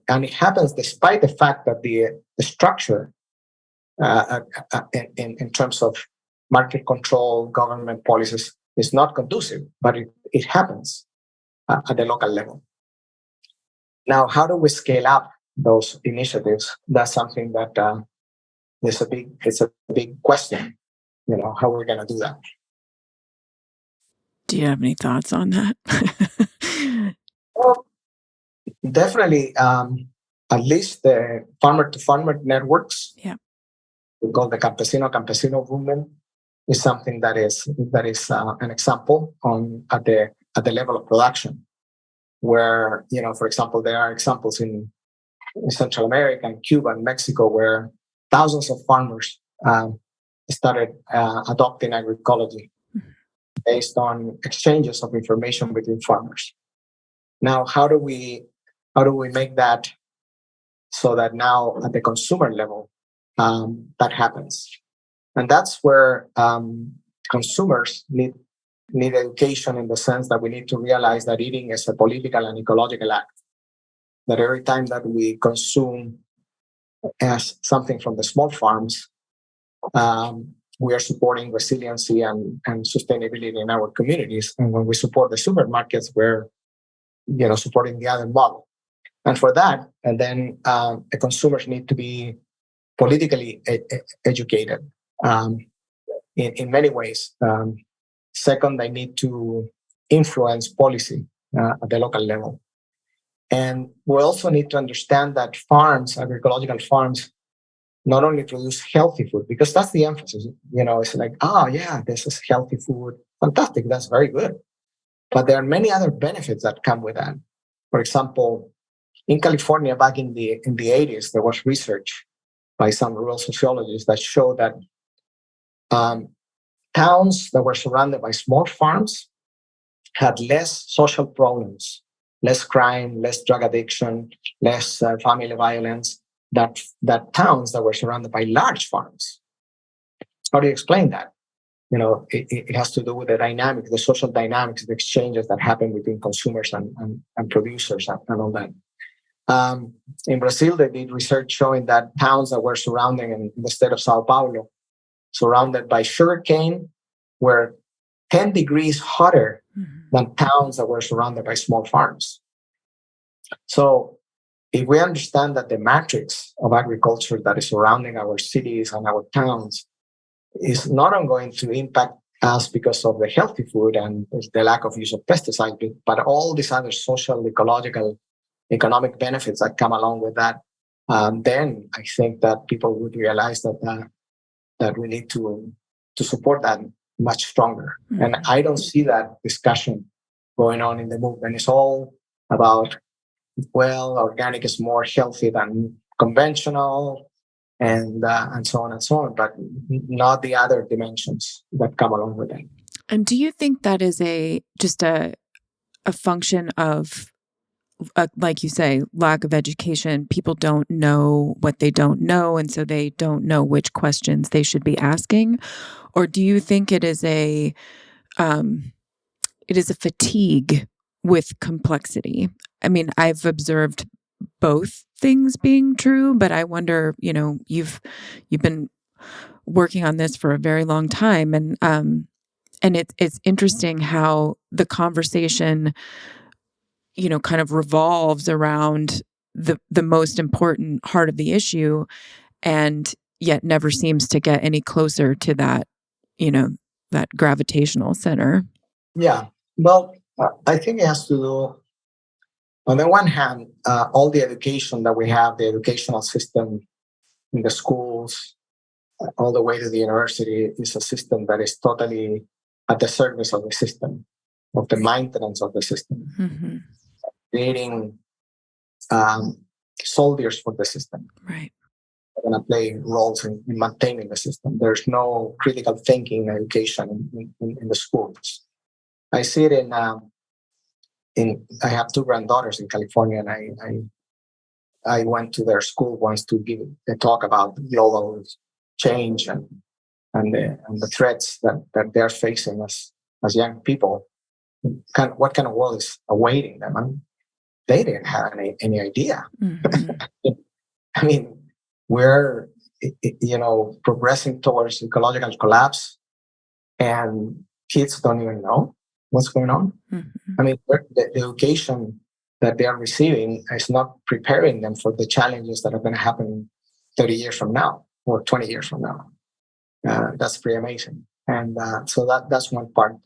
and it happens despite the fact that the structure in terms of market control, government policies is not conducive, but it happens at the local level. Now, how do we scale up those initiatives? That's something that it's a big question. How we're going to do that. Do you have any thoughts on that? Well, definitely, at least the farmer-to-farmer networks, we call the campesino movement, is something that is an example at the level of production. where, for example, there are examples in Central America and Cuba and Mexico where thousands of farmers started adopting agroecology based on exchanges of information between farmers. Now, how do we make that so that now at the consumer level that happens? And that's where consumers need education, in the sense that we need to realize that eating is a political and ecological act. That every time that we consume as something from the small farms, we are supporting resiliency and sustainability in our communities. And when we support the supermarkets, we're supporting the other model. And for that, and then the consumers need to be politically educated in many ways. Second, they need to influence policy at the local level. And we also need to understand that agroecological farms, not only produce healthy food, because that's the emphasis. It's like, this is healthy food. Fantastic. That's very good. But there are many other benefits that come with that. For example, in California, back in the 80s, there was research by some rural sociologists that showed that towns that were surrounded by small farms had less social problems, less crime, less drug addiction, less family violence, that towns that were surrounded by large farms. How do you explain that? It has to do with the social dynamics, the exchanges that happen between consumers and producers and all that. In Brazil, they did research showing that towns that were surrounding in the state of Sao Paulo, surrounded by sugarcane, were 10 degrees hotter than towns that were surrounded by small farms. So if we understand that the matrix of agriculture that is surrounding our cities and our towns is not only going to impact us because of the healthy food and the lack of use of pesticides, but all these other social, ecological, economic benefits that come along with that, then I think that people would realize that we need to support that much stronger. Mm-hmm. And I don't see that discussion going on in the movement. It's all about, organic is more healthy than conventional, and so on and so on, but not the other dimensions that come along with it. And do you think that is just a function of, like you say, lack of education? People don't know what they don't know, and so they don't know which questions they should be asking? Or do you think it is a fatigue with complexity? I mean, I've observed both things being true, but I wonder, you've been working on this for a very long time, and it's interesting how the conversation, kind of revolves around the most important heart of the issue, and yet never seems to get any closer to that, that gravitational center. Yeah. Well, I think it has to do, on the one hand, all the education that we have, the educational system in the schools, all the way to the university, is a system that is totally at the service of the system, of the maintenance of the system, mm-hmm. creating soldiers for the system. Right. They're going to play roles in maintaining the system. There's no critical thinking education in the schools. I see it I have two granddaughters in California, and I went to their school once to give a talk about global change and the threats that they're facing as young people. What kind of world is awaiting them? And they didn't have any idea. Mm-hmm. I mean, we're progressing towards ecological collapse, and kids don't even know what's going on. Mm-hmm. I mean, the education that they are receiving is not preparing them for the challenges that are going to happen 30 years from now or 20 years from now. That's pretty amazing. And so that's one part.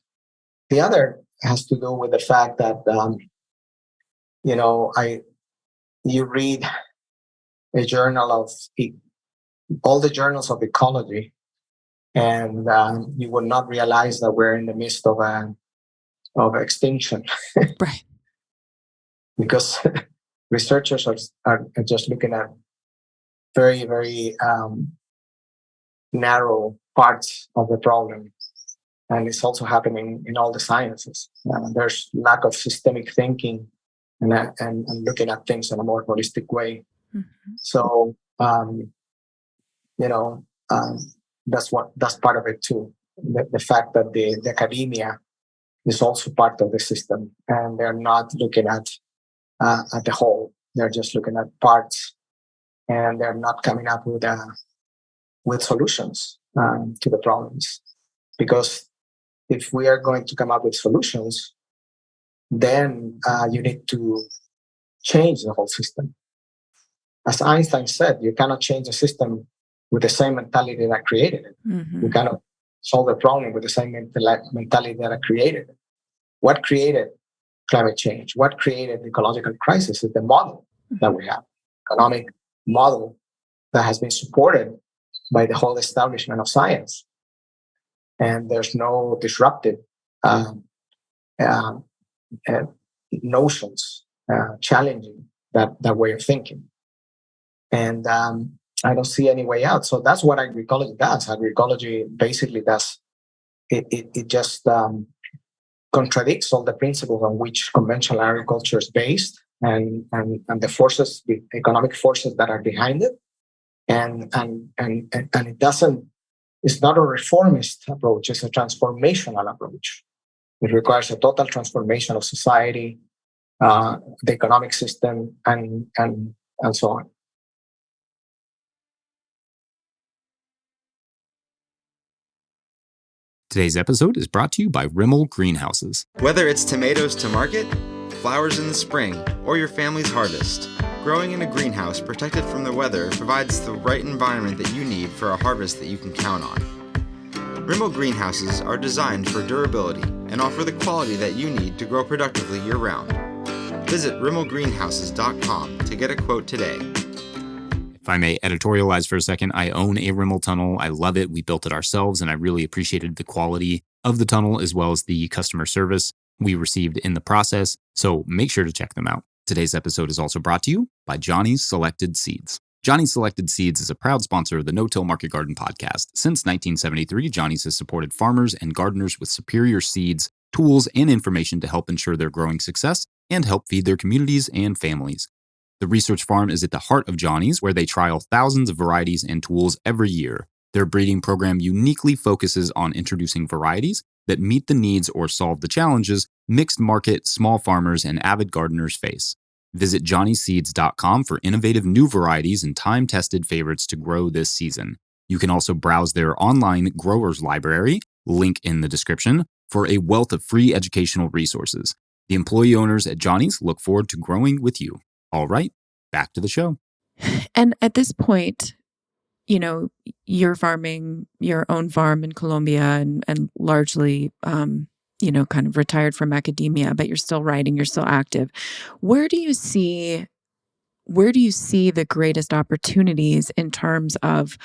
The other has to do with the fact that, you read a journal of all the journals of ecology, and you will not realize that we're in the midst of extinction. Right. because researchers are just looking at very, very narrow parts of the problem. And it's also happening in all the sciences. There's lack of systemic thinking and looking at things in a more holistic way. Mm-hmm. So, that's part of it too. The fact that the academia is also part of the system, and they're not looking at the whole. They're just looking at parts, and they're not coming up with solutions to the problems. Because if we are going to come up with solutions, then you need to change the whole system. As Einstein said, you cannot change the system with the same mentality that created it. Mm-hmm. You cannot solve the problem with the same mentality that created it. What created climate change? What created the ecological crisis is the model that we have, economic model that has been supported by the whole establishment of science. And there's no disruptive notions challenging that way of thinking. And I don't see any way out. So that's what agroecology does. Agroecology basically does, it just contradicts all the principles on which conventional agriculture is based and the forces, the economic forces that are behind it. And it doesn't, it's not a reformist approach, it's a transformational approach. It requires a total transformation of society, the economic system, and so on. Today's episode is brought to you by Rimmel Greenhouses. Whether it's tomatoes to market, flowers in the spring, or your family's harvest, growing in a greenhouse protected from the weather provides the right environment that you need for a harvest that you can count on. Rimmel Greenhouses are designed for durability and offer the quality that you need to grow productively year-round. Visit rimmelgreenhouses.com to get a quote today. If I may editorialize for a second, I own a Rimmel tunnel. I love it. We built it ourselves, and I really appreciated the quality of the tunnel as well as the customer service we received in the process. So make sure to check them out. Today's episode is also brought to you by Johnny's Selected Seeds. Johnny's Selected Seeds is a proud sponsor of the No-Till Market Garden podcast. Since 1973, Johnny's has supported farmers and gardeners with superior seeds, tools, and information to help ensure their growing success and help feed their communities and families. The research farm is at the heart of Johnny's, where they trial thousands of varieties and tools every year. Their breeding program uniquely focuses on introducing varieties that meet the needs or solve the challenges mixed market, small farmers, and avid gardeners face. Visit johnnyseeds.com for innovative new varieties and time-tested favorites to grow this season. You can also browse their online growers library, link in the description, for a wealth of free educational resources. The employee owners at Johnny's look forward to growing with you. All right, back to the show. And at this point, you're farming your own farm in Colombia and largely, kind of retired from academia, but you're still writing, you're still active. Where do you see the greatest opportunities in terms of,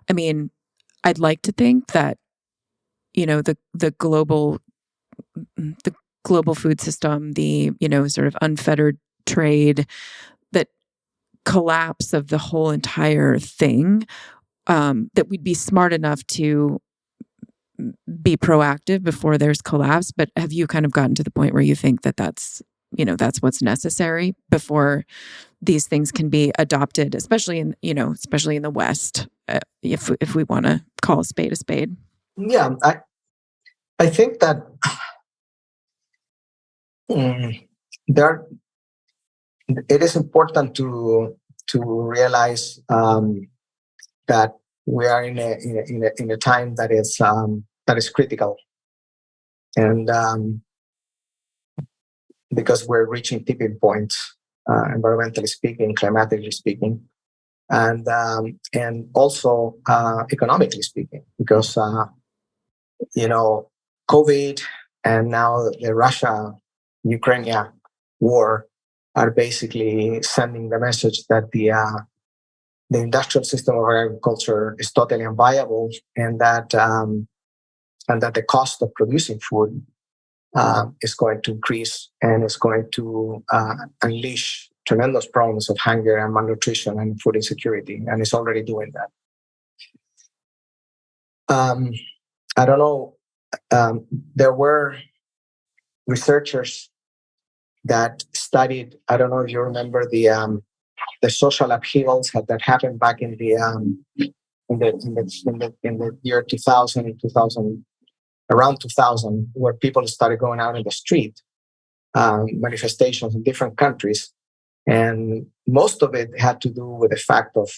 I'd like to think that, the global food system, the, sort of unfettered trade, that collapse of the whole entire thing, that we'd be smart enough to be proactive before there's collapse. But have you kind of gotten to the point where you think that that's what's necessary before these things can be adopted, especially in the West, if we want to call a spade a spade? Yeah, I think that it is important to realize that we are in a time that is critical, and because we're reaching tipping points, environmentally speaking, climatically speaking, and also economically speaking, because COVID and now the Russia-Ukraine war are basically sending the message that the industrial system of agriculture is totally unviable, and that the cost of producing food is going to increase and is going to unleash tremendous problems of hunger and malnutrition and food insecurity, and it's already doing that. I don't know. There were researchers that studied. I don't know if you remember the social upheavals that happened back in the year 2000, around 2000, where people started going out in the street, manifestations in different countries, and most of it had to do with the fact of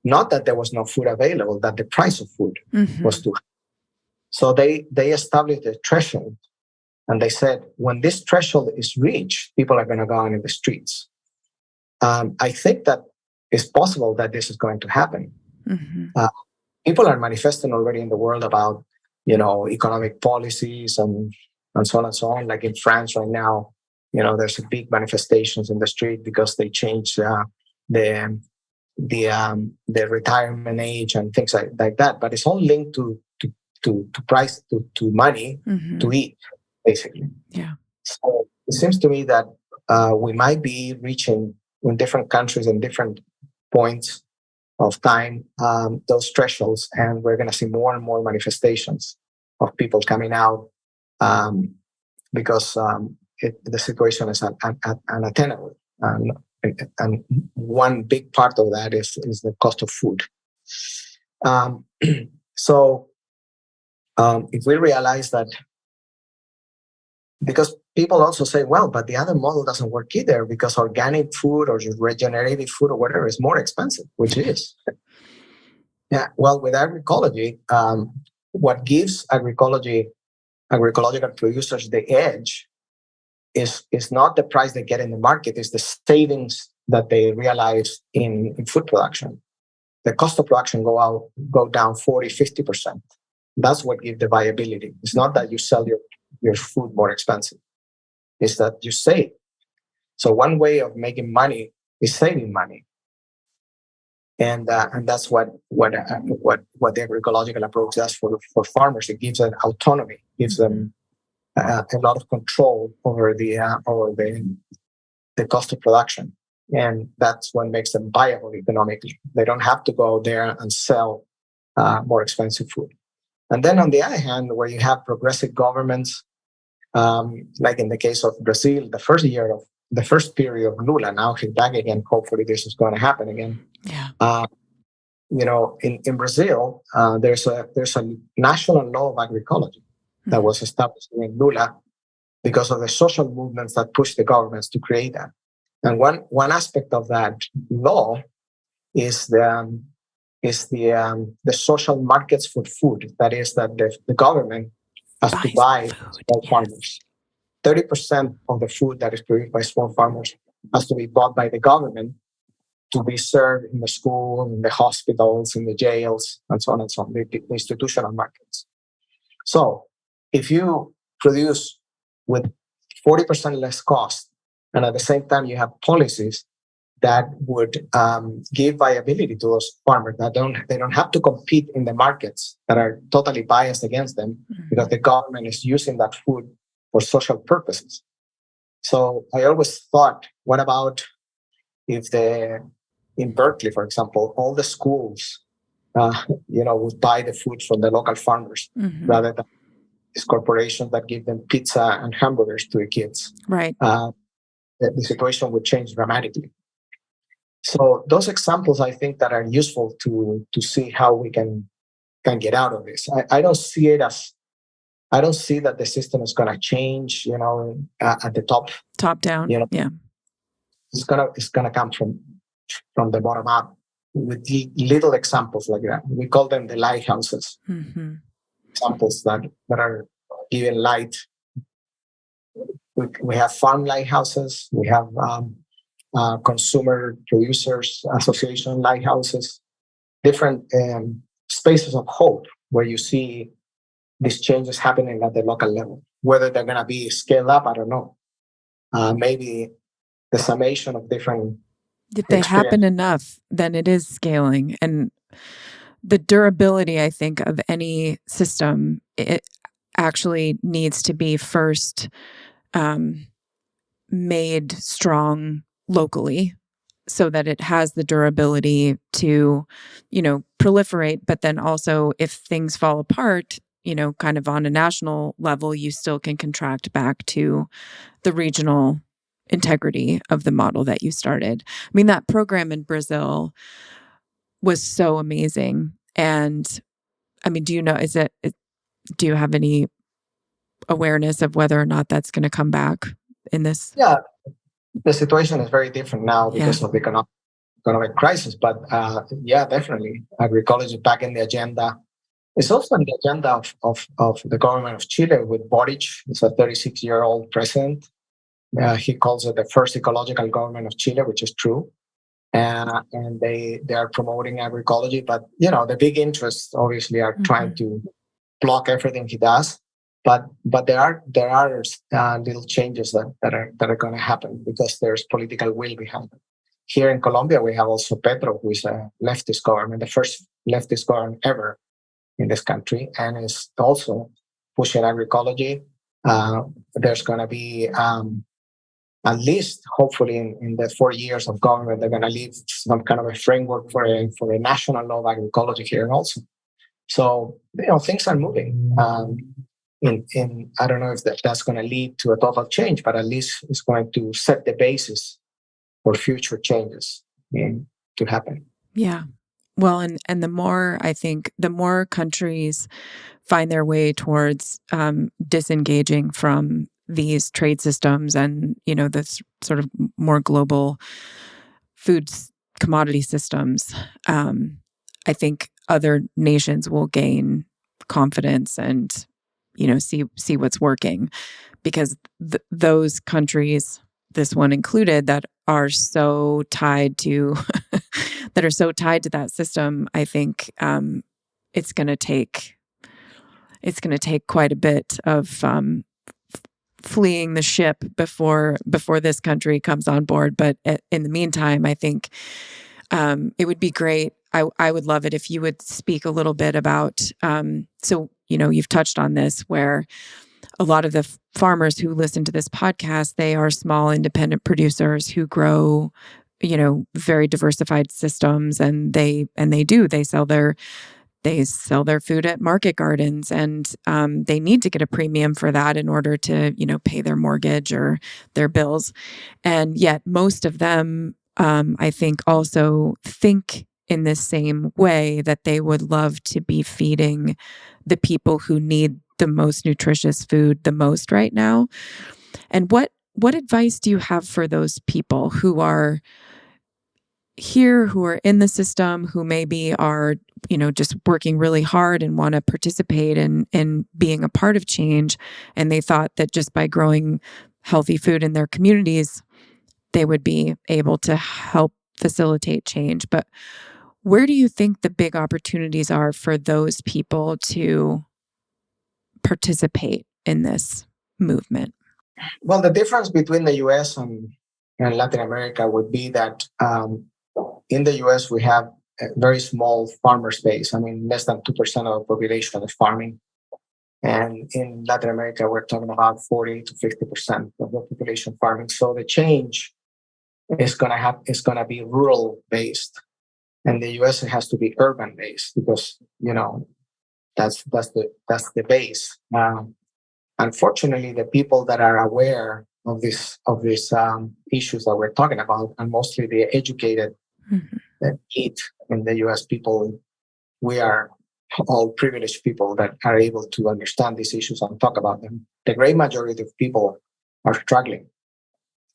not that there was no food available, that the price of food was too high. So they established a threshold, and they said, when this threshold is reached, people are going to go out in the streets. I think that it's possible that this is going to happen. People are manifesting already in the world about, economic policies and so on and so on. Like in France right now, there's a big manifestations in the street because they changed the retirement age and things like that. But it's all linked to price, to money, to eat, basically. Yeah. So it seems to me that we might be reaching in different countries and different points of time those thresholds, and we're going to see more and more manifestations of people coming out because the situation is unattainable, and one big part of that is the cost of food. So if we realize that, because people also say, well, but the other model doesn't work either because organic food or regenerative food or whatever is more expensive, which is. Yeah, well, with agroecology, what gives agroecological producers the edge is not the price they get in the market, it's the savings that they realize in food production. The cost of production go down 40-50%. That's what gives the viability. It's not that you sell your food more expensive. It's that you save. So one way of making money is saving money, and that's what the agroecological approach does for farmers. It gives them autonomy, gives them a lot of control over the cost of production, and that's what makes them viable economically. They don't have to go there and sell more expensive food. And then on the other hand, where you have progressive governments, like in the case of Brazil, the first period of Lula, now he's back again. Hopefully this is going to happen again. Yeah. In Brazil, there's a national law of agroecology that was established in Lula because of the social movements that pushed the governments to create that. And one aspect of that law is the social markets for food. That is, that the government has to buy small farmers. 30% of the food that is produced by small farmers has to be bought by the government to be served in the school, in the hospitals, in the jails, and so on and so on, the institutional markets. So if you produce with 40% less cost, and at the same time you have policies that would give viability to those farmers, that they don't have to compete in the markets that are totally biased against them because the government is using that food for social purposes. So I always thought, what about if in Berkeley, for example, all the schools, would buy the food from the local farmers rather than these corporations that give them pizza and hamburgers to the kids. Right. The situation would change dramatically. So those examples, I think, that are useful to see how we can get out of this. I don't see that the system is going to change, at the top down. Yeah. It's gonna come from the bottom up with little examples like that. We call them the lighthouses. Examples that are giving light. We have farm lighthouses. We have consumer producers association lighthouses. Different spaces of hope where you see these changes happening at the local level. Whether they're going to be scaled up, I don't know. Maybe the summation of different. If they happen enough, then it is scaling. And the durability, I think, of any system, actually needs to be first made strong locally so that it has the durability to, proliferate. But then also if things fall apart, kind of on a national level, you still can contract back to the regional integrity of the model that you started. I mean, that program in Brazil was so amazing. And I mean, do you have any awareness of whether or not that's going to come back in this? Yeah, the situation is very different now because of the economic crisis. But yeah, definitely, agroecology is back in the agenda. It's also on the agenda of the government of Chile with Boric. It's a 36-year-old president. He calls it the first ecological government of Chile, which is true. And they are promoting agroecology. But, the big interests obviously are trying to block everything he does. But there are little changes that are going to happen because there's political will behind it. Here in Colombia, we have also Petro, who is a leftist government, the first leftist government ever in this country, and is also pushing agroecology. There's going to be, at least hopefully in the 4 years of government, they're going to leave some kind of a framework for a national law of agroecology here also. So, things are moving. I don't know if that's going to lead to a total change, but at least it's going to set the basis for future changes to happen. Yeah. Well, and the more countries find their way towards disengaging from these trade systems and, this sort of more global food commodity systems, I think other nations will gain confidence and, see what's working, because those countries, this one included, that are so tied to that system, I think it's going to take quite a bit of fleeing the ship before this country comes on board. But in the meantime, I think it would be great. I would love it if you would speak a little bit about, so, you've touched on this, where a lot of the farmers who listen to this podcast, they are small independent producers who grow, very diversified systems, and they sell their food at market gardens, and they need to get a premium for that in order to, pay their mortgage or their bills. And yet most of them, I think, also think in this same way, that they would love to be feeding the people who need the most nutritious food the most right now. And what advice do you have for those people who are here, who are in the system, who maybe are, just working really hard and want to participate in being a part of change, and they thought that just by growing healthy food in their communities, they would be able to help facilitate change? But where do you think the big opportunities are for those people to participate in this movement? Well, the difference between the US and Latin America would be that in the US, we have a very small farmer space. I mean, less than 2% of the population is farming. And in Latin America, we're talking about 40 to 50% of the population farming. So the change is going to be rural based. And the US, it has to be urban based because, that's the base. Unfortunately, the people that are aware of these issues that we're talking about, and mostly the educated that eat in the US people, we are all privileged people that are able to understand these issues and talk about them. The great majority of people are struggling.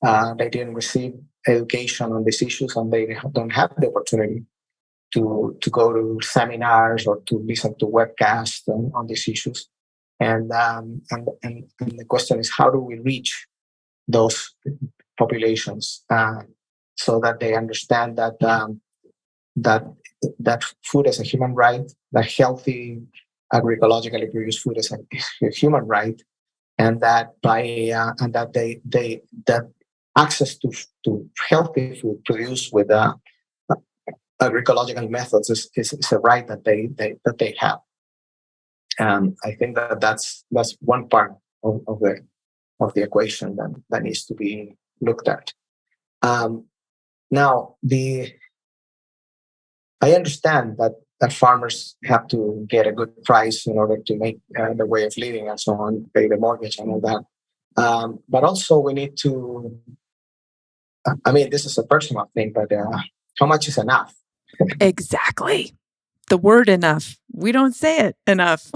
They didn't receive education on these issues, and they don't have the opportunity to go to seminars or to listen to webcasts on these issues. And the question is, how do we reach those populations so that they understand that food is a human right, that healthy agroecologically produced food is a human right, and that that access to healthy food produced with agroecological methods is a right that they have. I think that's one part of the equation that needs to be looked at. Now, I understand that farmers have to get a good price in order to make the way of living and so on, pay the mortgage and all that. But also we need to, I mean, this is a personal thing, but how much is enough? Exactly. The word enough. We don't say it enough.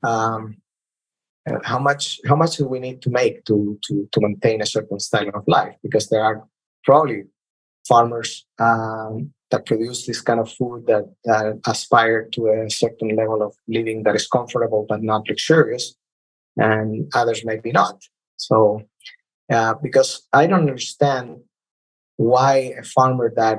How much do we need to make to maintain a certain style of life? Because there are probably farmers that produce this kind of food that aspire to a certain level of living that is comfortable but not luxurious, and others maybe not. So, because I don't understand why a farmer that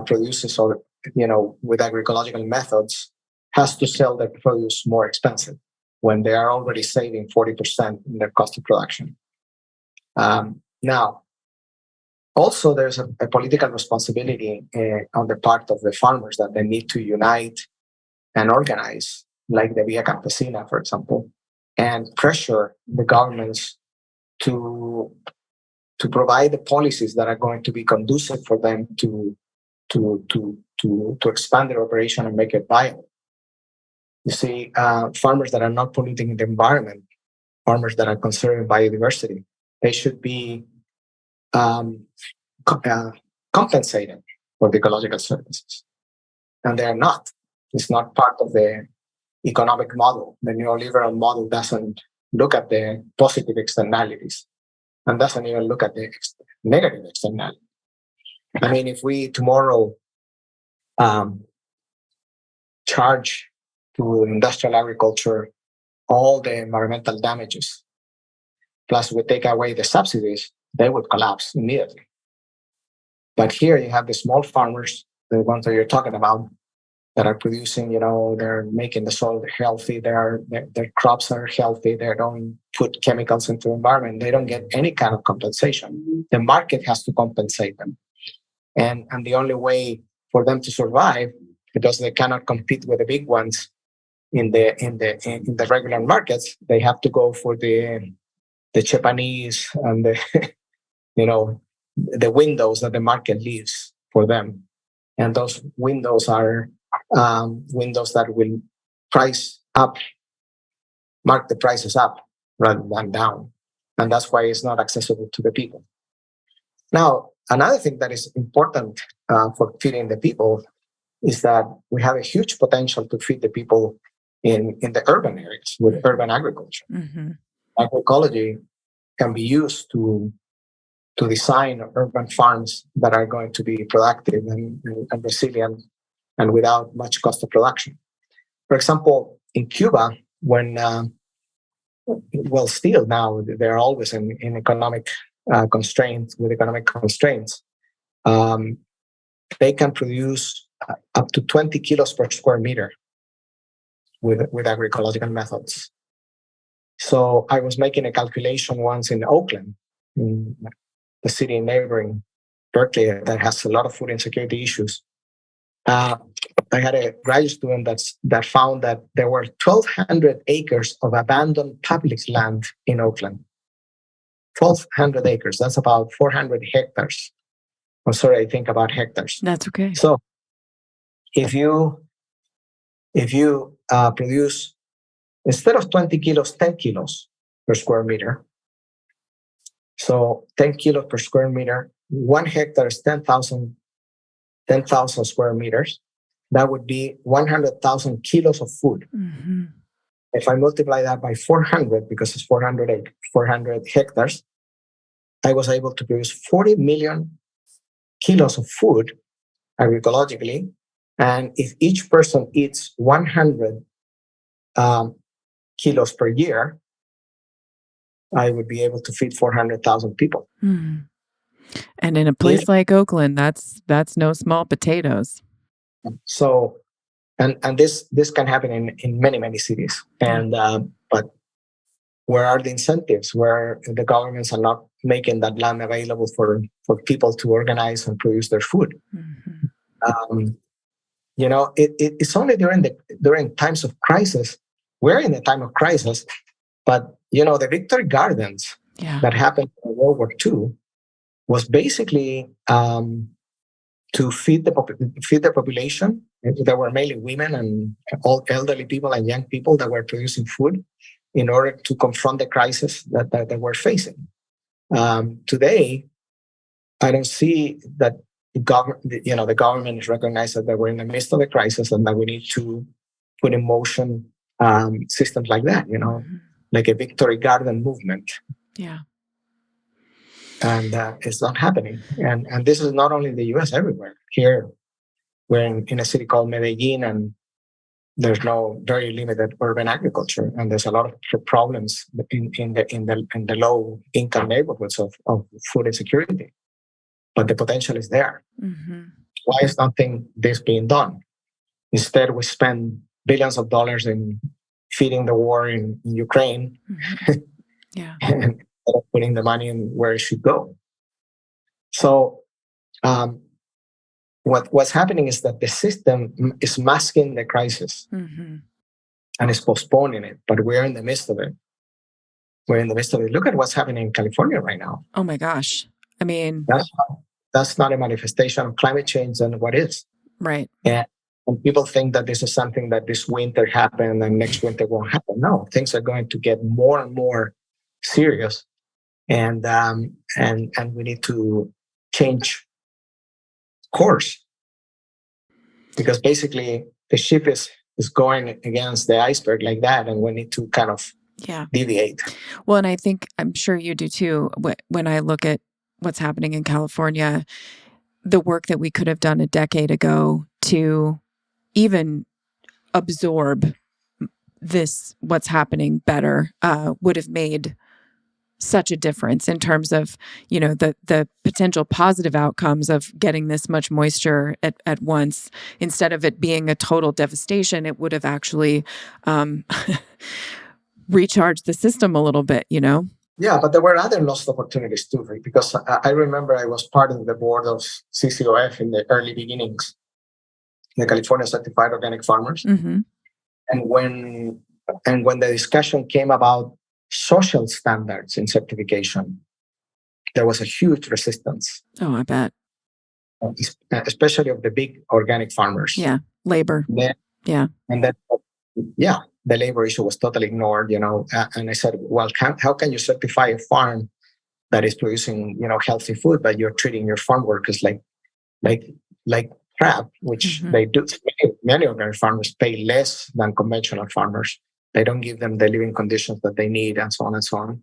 produces with agroecological methods has to sell their produce more expensive when they are already saving 40% in their cost of production. Now, also, there's a political responsibility on the part of the farmers that they need to unite and organize, like the Via Campesina, for example, and pressure the governments to provide the policies that are going to be conducive for them to expand their operation and make it viable. You see, farmers that are not polluting the environment, farmers that are conserving biodiversity, they should be compensated for the ecological services. And they are not. It's not part of the economic model. The neoliberal model doesn't look at the positive externalities and doesn't even look at the negative externalities. I mean, if we tomorrow charge to industrial agriculture all the environmental damages, plus we take away the subsidies, they would collapse immediately. But here you have the small farmers, the ones that you're talking about, that are producing, they're making the soil healthy, their crops are healthy, they don't put chemicals into the environment, they don't get any kind of compensation. The market has to compensate them. And the only way for them to survive, because they cannot compete with the big ones in the regular markets, they have to go for the Japanese and the windows that the market leaves for them. And those windows are windows that will mark the prices up rather than down. And that's why it's not accessible to the people. Now, another thing that is important for feeding the people is that we have a huge potential to feed the people in the urban areas with urban agriculture. Mm-hmm. Agroecology can be used to design urban farms that are going to be productive and resilient and without much cost of production. For example, in Cuba, when still now they're always in economic constraints. They can produce up to 20 kilos per square meter with agroecological methods. So I was making a calculation once in Oakland, in the city neighboring Berkeley that has a lot of food insecurity issues. I had a graduate student that found that there were 1,200 acres of abandoned public land in Oakland. 1,200 acres. That's about 400 hectares. I'm sorry, I think about hectares. That's okay. So if you produce, instead of 20 kilos, 10 kilos per square meter, so 10 kilos per square meter, 1 hectare is 10,000 square meters. That would be 100,000 kilos of food. Mm-hmm. If I multiply that by 400, because it's 400 hectares, I was able to produce 40 million kilos of food agroecologically. And if each person eats 100 kilos per year, I would be able to feed 400,000 people. Mm. And in a place like Oakland, that's no small potatoes. So, and this can happen in many cities. And but where are the incentives? Where the governments are not making that land available for people to organize and produce their food? Mm-hmm. it's only during times of crisis. We're in a time of crisis, but the Victory Gardens that happened in World War II was basically to feed the population. There were mainly women and all elderly people and young people that were producing food in order to confront the crisis that they were facing. Today, I don't see that the government is recognized that we're in the midst of a crisis and that we need to put in motion systems like that, like a Victory Garden movement. Yeah. And it's not happening. And this is not only in the US, everywhere. Here, we're in a city called Medellin, and there's very limited urban agriculture, and there's a lot of problems in the low income neighborhoods of food insecurity. But the potential is there. Mm-hmm. Why is nothing this being done? Instead, we spend billions of dollars in feeding the war in Ukraine, and putting the money in where it should go. So, what's happening is that the system is masking the crisis and is postponing it, but we're in the midst of it. Look at what's happening in California right now. Oh my gosh. I mean, that's not a manifestation of climate change, and what is. Right. And people think that this is something that this winter happened and next winter won't happen. No, things are going to get more and more serious, and we need to change course, because basically the ship is going against the iceberg like that, and we need to kind of deviate. Well, and I'm sure you do too. When I look at what's happening in California, the work that we could have done a decade ago to even absorb what's happening better, would have made such a difference in terms of, the potential positive outcomes of getting this much moisture at once. Instead of it being a total devastation, it would have actually recharged the system a little bit, Yeah, but there were other lost opportunities too, right? Because I remember I was part of the board of CCOF in the early beginnings, the California Certified Organic Farmers. Mm-hmm. And when the discussion came about social standards in certification, there was a huge resistance. Oh, I bet. Especially of the big organic farmers. Yeah, labor. And then, the labor issue was totally ignored, and I said, well, how can you certify a farm that is producing, healthy food, but you're treating your farm workers like crap, which they do. Many organic farmers pay less than conventional farmers. They don't give them the living conditions that they need, and so on and so on.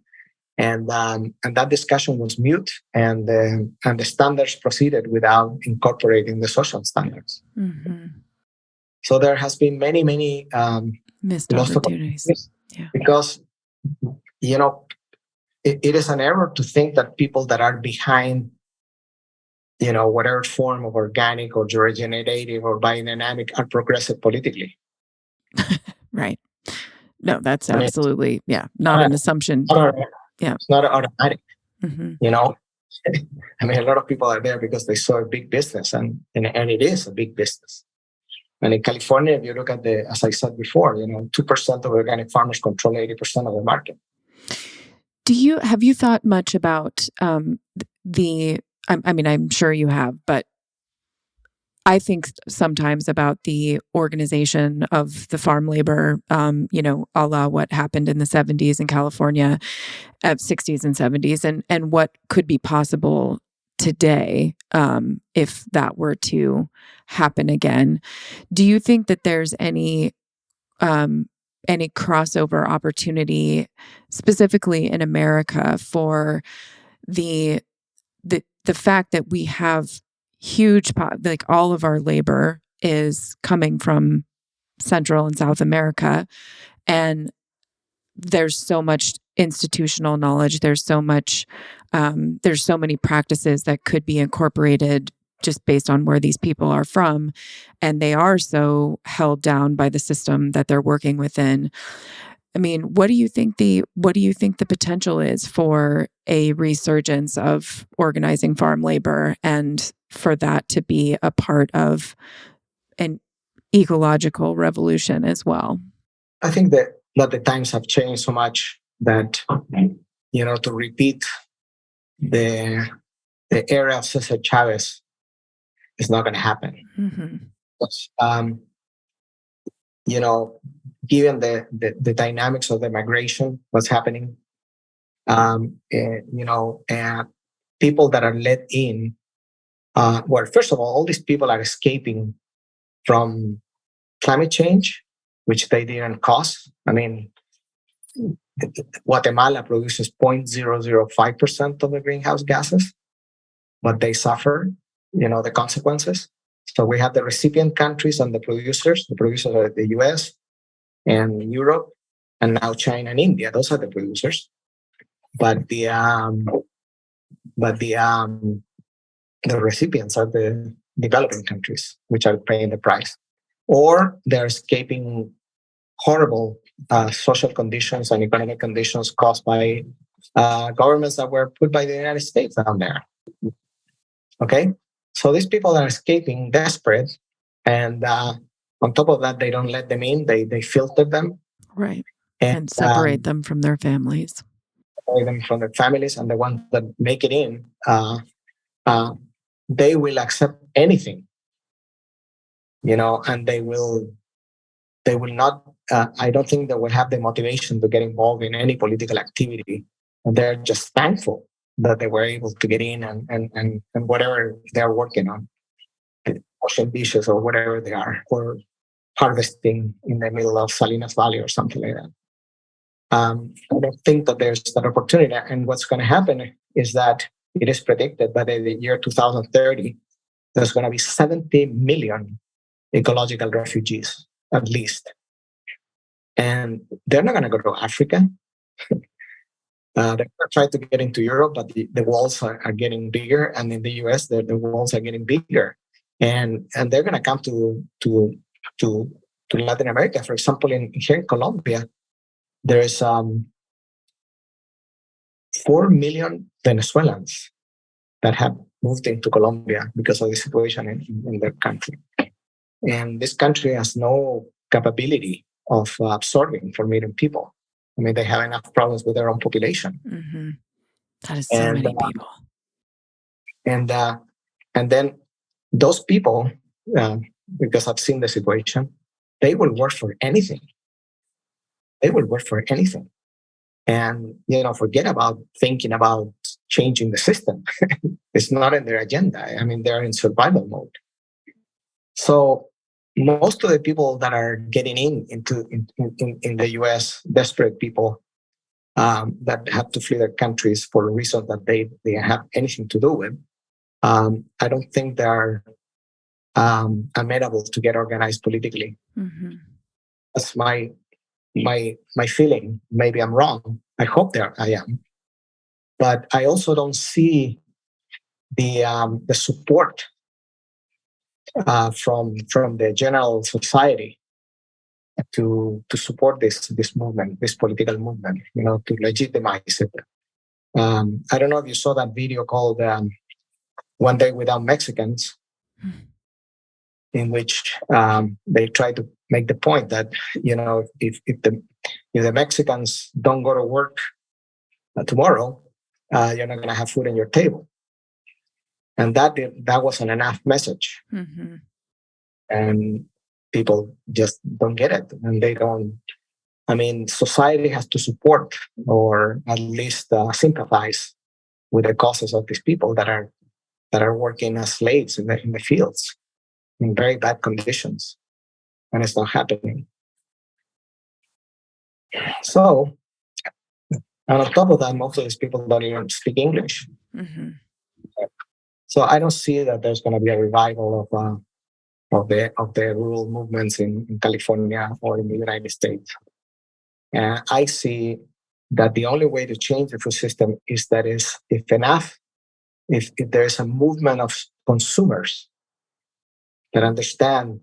And that discussion was mute, and the standards proceeded without incorporating the social standards. Mm-hmm. So there has been many missed opportunities. Yeah. Because it is an error to think that people that are behind whatever form of organic or regenerative or biodynamic are progressive politically. Right. No, that's absolutely, not an assumption. It's not automatic. Mm-hmm. A lot of people are there because they saw a big business, and it is a big business. And in California, if you look at as I said before, 2% of organic farmers control 80% of the market. Have you thought much about I'm sure you have, but I think sometimes about the organization of the farm labor, a la what happened in the 70s in California, 60s and 70s, and what could be possible today if that were to happen again. Do you think that there's any crossover opportunity, specifically in America, for the fact that we have huge, all of our labor is coming from Central and South America, and there's so much institutional knowledge, there's so many practices that could be incorporated just based on where these people are from, and they are so held down by the system that they're working within. What do you think the potential is for a resurgence of organizing farm labor, and for that to be a part of ecological revolution as well. I think that the times have changed so much that, to repeat the era of Cesar Chavez is not going to happen. Mm-hmm. But, given the dynamics of the migration, what's happening, and people that are let in, first of all these people are escaping from climate change, which they didn't cause. I mean, Guatemala produces 0.005% of the greenhouse gases, but they suffer, the consequences. So we have the recipient countries and the producers. The producers are the US and Europe, and now China and India. Those are the producers. But the recipients are the developing countries, which are paying the price, or they're escaping horrible social conditions and economic conditions caused by governments that were put by the United States down there. Okay, so these people are escaping desperate, and on top of that, they don't let them in. They filter them, right, and separate them from their families. Separate them from their families, and the ones that make it in, they will accept anything, and they will not. I don't think they will have the motivation to get involved in any political activity. And they're just thankful that they were able to get in and whatever they're working on, washing dishes or whatever they are, or harvesting in the middle of Salinas Valley or something like that. I don't think that there's that opportunity. And what's going to happen is that it is predicted that by the year 2030, there's going to be 70 million ecological refugees, at least. And they're not going to go to Africa. They're going to try to get into Europe, but the walls are getting bigger. And in the US, the walls are getting bigger. And they're going to come to Latin America. For example, here in Colombia, there is 4 million Venezuelans that have moved into Colombia because of the situation in their country. And this country has no capability of absorbing 4 million people. I mean, they have enough problems with their own population. Mm-hmm. That is so many people. And then those people, because I've seen the situation, they will work for anything. They will work for anything. And, forget about thinking about changing the system. It's not in their agenda. I mean, they're in survival mode. So most of the people that are getting in the US, desperate people that have to flee their countries for a reason that they have anything to do with, I don't think they're amenable to get organized politically. Mm-hmm. That's my feeling. Maybe I'm wrong. I hope I am. But I also don't see the support from the general society to support this movement, this political movement, to legitimize it. I don't know if you saw that video called One Day Without Mexicans, in which they try to make the point that, if the Mexicans don't go to work tomorrow, you're not going to have food on your table. And that wasn't enough message. Mm-hmm. And people just don't get it. And they don't, society has to support or at least sympathize with the causes of these people that are working as slaves in the fields in very bad conditions. And it's not happening. So, and on top of that, most of these people don't even speak English. Mm-hmm. So I don't see that there's going to be a revival of the rural movements in California or in the United States. I see that the only way to change the food system is that if there's a movement of consumers that understand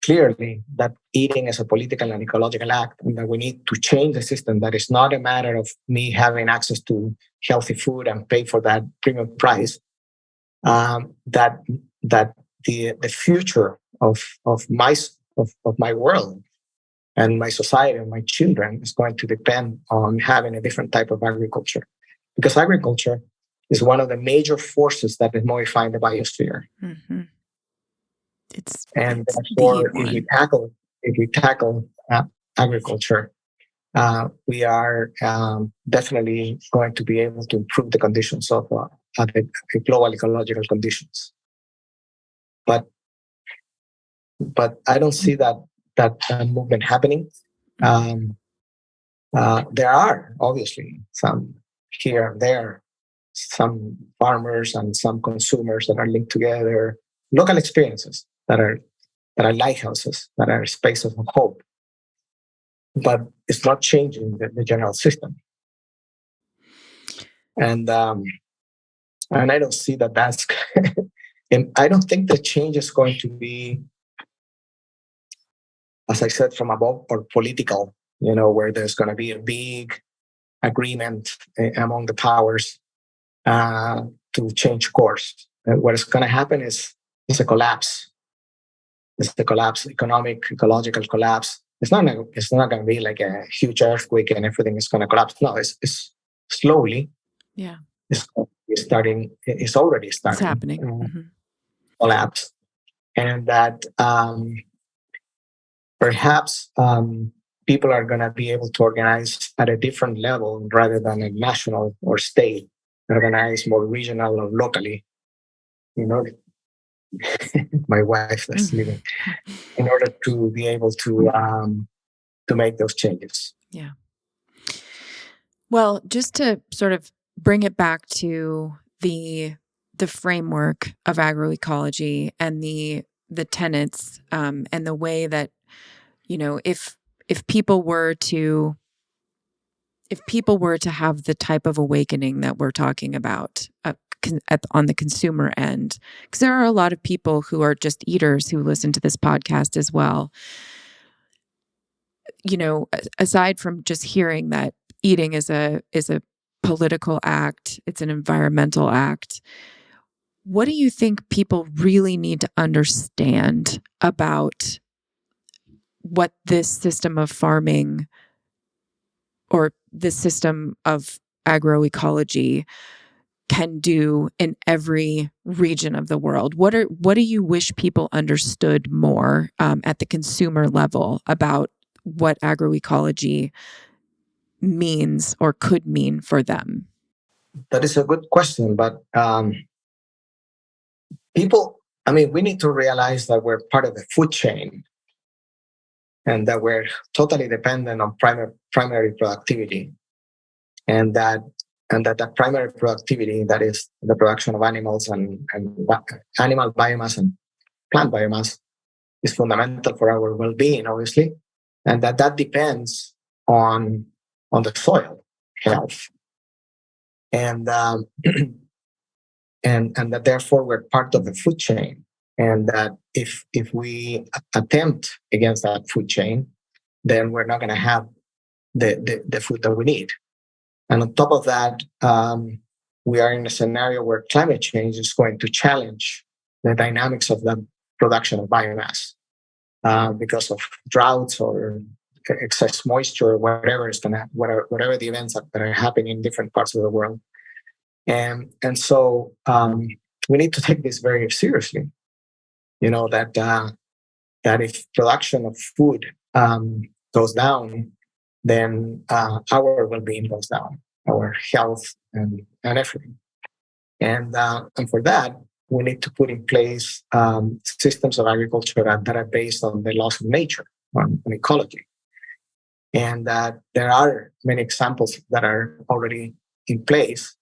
clearly that eating is a political and ecological act, and that we need to change the system, that it's not a matter of me having access to healthy food and pay for that premium price, that the future of of my world and my society and my children is going to depend on having a different type of agriculture, because agriculture is one of the major forces that is modifying the biosphere. Mm-hmm. It's therefore, if we tackle agriculture, we are definitely going to be able to improve the conditions of the global ecological conditions. But I don't see that movement happening. There are obviously some here and there, some farmers and some consumers that are linked together, local experiences that are lighthouses, that are spaces of hope. But it's not changing the general system. And I don't see that that's and I don't think the change is going to be, as I said, from above or political, where there's going to be a big agreement among the powers to change course. What is going to happen is a collapse. It's the collapse, economic, ecological collapse. It's not going to be like a huge earthquake and everything is going to collapse. No, it's slowly. Yeah. It's starting. It's already starting. It's happening. Collapse, and that perhaps people are going to be able to organize at a different level rather than a national or state, organize more regional or locally. My wife that's living, in order to be able to make those changes. Yeah. Well, just to sort of bring it back to the framework of agroecology and the tenets and the way that, if people were to have the type of awakening that we're talking about on the consumer end, because there are a lot of people who are just eaters who listen to this podcast as well. Aside from just hearing that eating is a political act, it's an environmental act, what do you think people really need to understand about what this system of farming or this system of agroecology can do in every region of the world? What do you wish people understood more at the consumer level about what agroecology means or could mean for them? That is a good question, but we need to realize that we're part of the food chain and that we're totally dependent on primary productivity, and that primary productivity, that is the production of animals and animal biomass and plant biomass, is fundamental for our well-being, obviously, and that depends on the soil health, and that therefore we're part of the food chain, and that if we attempt against that food chain, then we're not going to have the food that we need. And on top of that, we are in a scenario where climate change is going to challenge the dynamics of the production of biomass because of droughts or excess moisture, or whatever the events that are happening in different parts of the world. And so we need to take this very seriously. That if production of food goes down, then our well-being goes down, our health and everything. And for that, we need to put in place systems of agriculture that are based on the laws of nature, on ecology. And there are many examples that are already in place,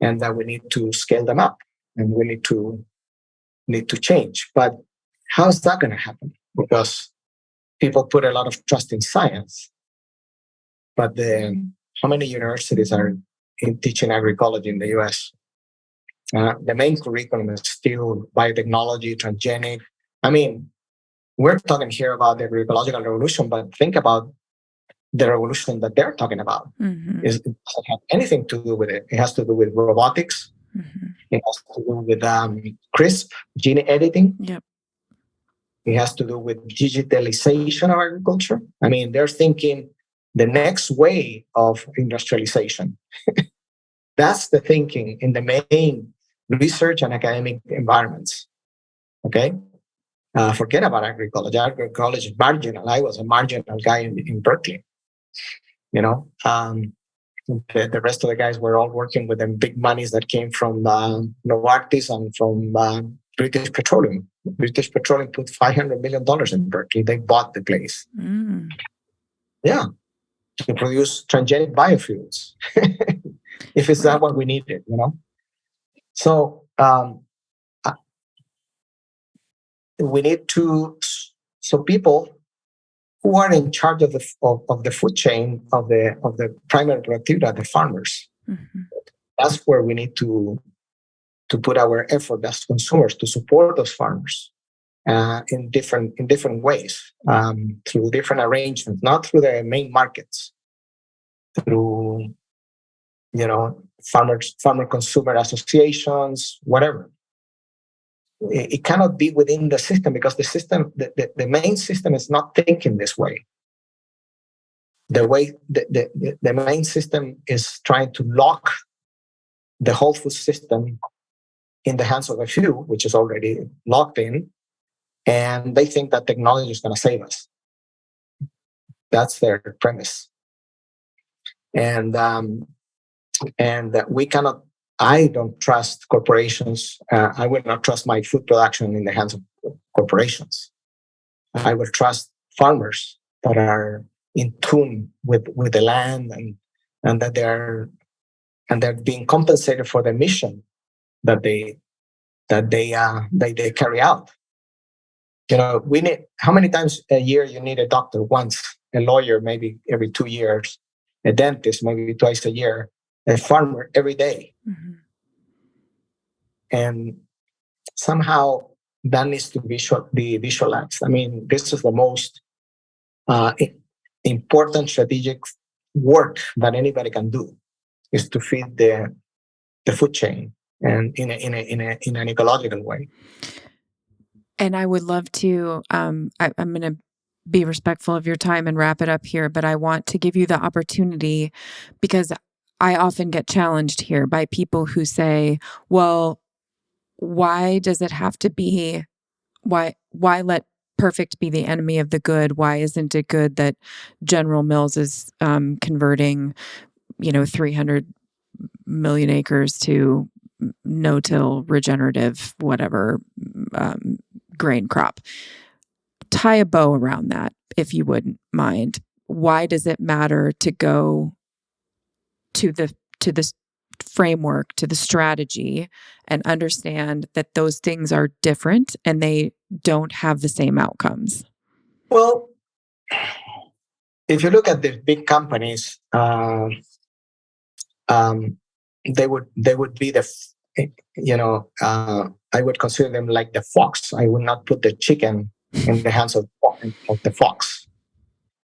and that we need to scale them up, and we need to change. But how is that going to happen? Because people put a lot of trust in science, but how many universities are teaching agroecology in the U.S.? The main curriculum is still biotechnology, transgenic. We're talking here about the agroecological revolution, but think about the revolution that they're talking about. Mm-hmm. It doesn't have anything to do with it. It has to do with robotics. Mm-hmm. It has to do with CRISP, gene editing. Yep. It has to do with digitalization of agriculture. I mean, they're thinking the next way of industrialization. That's the thinking in the main research and academic environments. Okay? Forget about agroecology. Agroecology is marginal. I was a marginal guy in Berkeley. You know, the rest of the guys were all working with the big monies that came from Novartis and from British Petroleum. British Petroleum put $500 million in Berkeley. They bought the place. Mm. Yeah, to produce transgenic biofuels. If it's not what we needed, you know. So we need to. So people who are in charge of the food chain of the primary productivity are the farmers. Mm-hmm. That's where we need to put our effort as consumers to support those farmers in different ways, through different arrangements, not through the main markets, through farmer consumer associations, whatever. It cannot be within the system because the main system is not thinking this way. The main system is trying to lock the whole food system in the hands of a few, which is already locked in, and they think that technology is going to save us. That's their premise, and we cannot. I don't trust corporations. I will not trust my food production in the hands of corporations. I will trust farmers that are in tune with the land and that they're being compensated for the mission that they carry out. You know, we need, how many times a year you need a doctor? Once. A lawyer maybe every 2 years. A dentist maybe twice a year. A farmer every day. Mm-hmm. And somehow that needs to be visualized. I mean, this is the most important strategic work that anybody can do, is to feed the food chain and in an ecological way. And I would love to, I'm going to be respectful of your time and wrap it up here, but I want to give you the opportunity, because I often get challenged here by people who say, well, why does it have to be, why let perfect be the enemy of the good? Why isn't it good that General Mills is converting, 300 million acres to no-till regenerative, whatever, grain crop? Tie a bow around that, if you wouldn't mind. Why does it matter to go to the framework, to the strategy, and understand that those things are different and they don't have the same outcomes? Well, if you look at the big companies, they would be I would consider them like the fox. I would not put the chicken in the hands of the fox.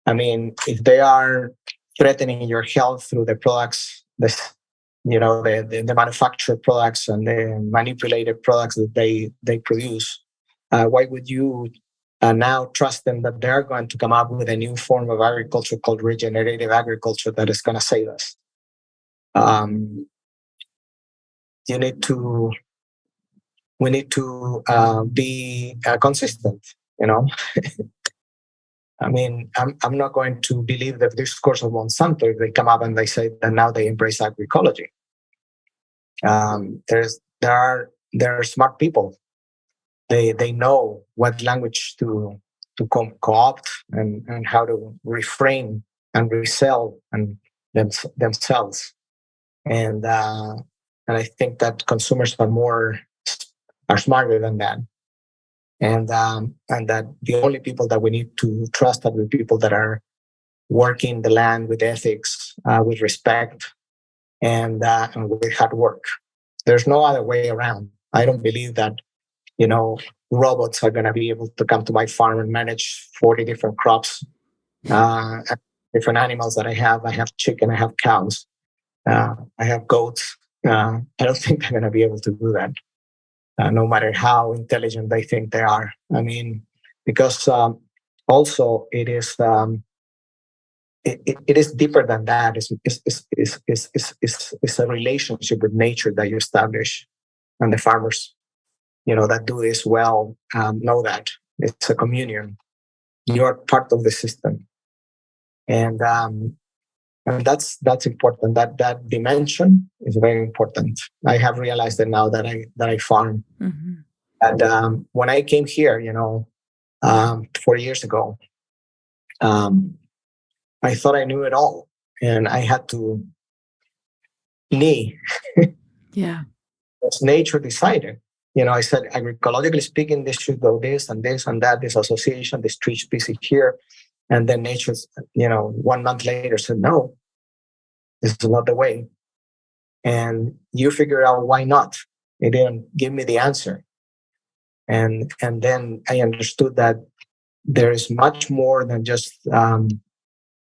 I mean, if they are threatening your health through the products, the manufactured products and the manipulated products that they produce, why would you now trust them that they're going to come up with a new form of agriculture called regenerative agriculture that is going to save us? We need to be consistent, I mean, I'm not going to believe the discourse of Monsanto if they come up and they say that now they embrace agroecology. There are smart people. They know what language to co-opt and how to reframe and resell themselves. And I think that consumers are smarter than that. And that the only people that we need to trust are the people that are working the land with ethics, with respect, and with hard work. There's no other way around. I don't believe that, robots are going to be able to come to my farm and manage 40 different crops, different animals that I have. I have chicken, I have cows, I have goats. I don't think they're going to be able to do that. No matter how intelligent they think they are. I mean, because also it is it is deeper than that. It's a relationship with nature that you establish, and the farmers, that do this well, know that it's a communion. You are part of the system, and that's important. That dimension is very important. I have realized it now that I farm. Mm-hmm. And when I came here, 4 years ago, I thought I knew it all, and I had to knee. Yeah. As nature decided. I said, agroecologically speaking, this should go this and this and that, this association, this tree species here. And then nature, 1 month later said, no, this is not the way. And you figure out why not. It didn't give me the answer. And then I understood that there is much more than just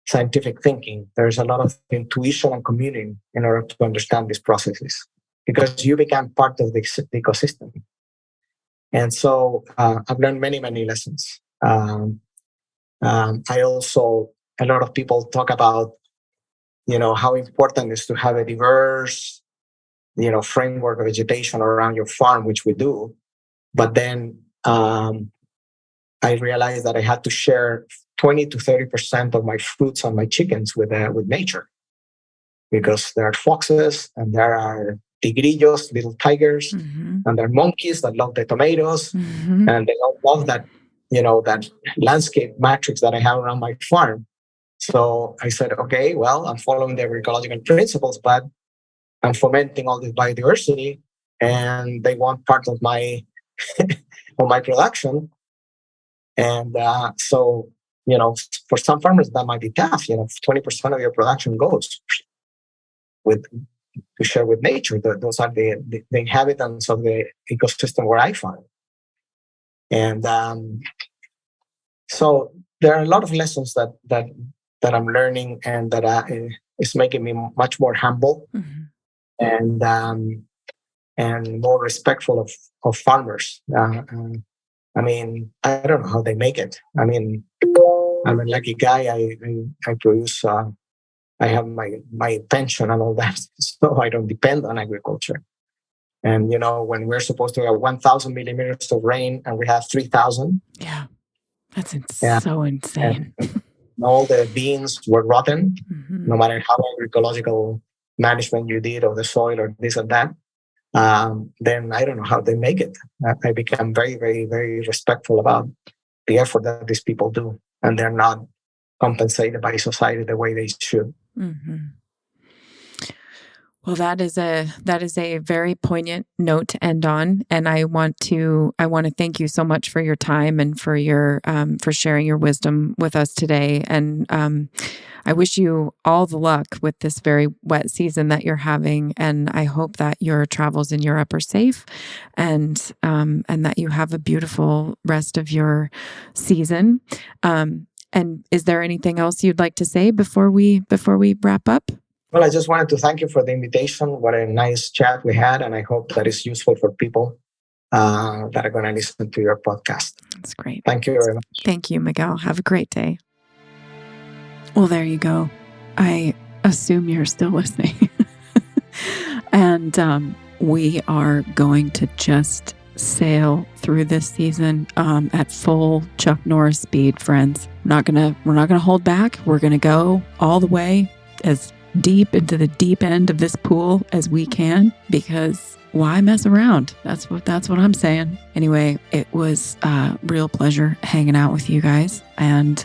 scientific thinking. There's a lot of intuition and communing in order to understand these processes, because you become part of the ecosystem. And so I've learned many, many lessons. I also, a lot of people talk about, how important it is to have a diverse, framework of vegetation around your farm, which we do. But then I realized that I had to share 20 to 30% of my fruits and my chickens with nature, because there are foxes and there are tigrillos, little tigers, Mm-hmm. and there are monkeys that love the tomatoes, Mm-hmm. and they don't love that, that landscape matrix that I have around my farm. So I said, okay, well, I'm following the agroecological principles, but I'm fomenting all this biodiversity, and they want part of my of my production. And so, for some farmers that might be tough. 20% of your production goes to share with nature. Those are the inhabitants of the ecosystem where I farm. And so there are a lot of lessons that I'm learning, and that is making me much more humble. Mm-hmm. And more respectful of farmers. I don't know how they make it. I'm a lucky guy. I produce. I have my pension and all that, so I don't depend on agriculture. And when we're supposed to have 1,000 millimeters of rain, and we have 3,000. Yeah, that's so insane. And all the beans were rotten, Mm-hmm. no matter how agroecological management you did of the soil or this and that. Then I don't know how they make it. I become very, very, very respectful about the effort that these people do, and they're not compensated by society the way they should. Mm-hmm. Well, that is a very poignant note to end on, and I want to thank you so much for your time and for your for sharing your wisdom with us today. And I wish you all the luck with this very wet season that you're having, and I hope that your travels in Europe are safe, and that you have a beautiful rest of your season. And is there anything else you'd like to say before we wrap up? Well, I just wanted to thank you for the invitation. What a nice chat we had, and I hope that is useful for people that are going to listen to your podcast. That's great. Thank you very much. Thank you, Miguel. Have a great day. Well, there you go. I assume you're still listening. And we are going to just sail through this season at full Chuck Norris speed, friends. We're not gonna hold back. We're gonna go all the way as deep into the deep end of this pool as we can, because why mess around? That's what I'm saying. Anyway, it was a real pleasure hanging out with you guys, and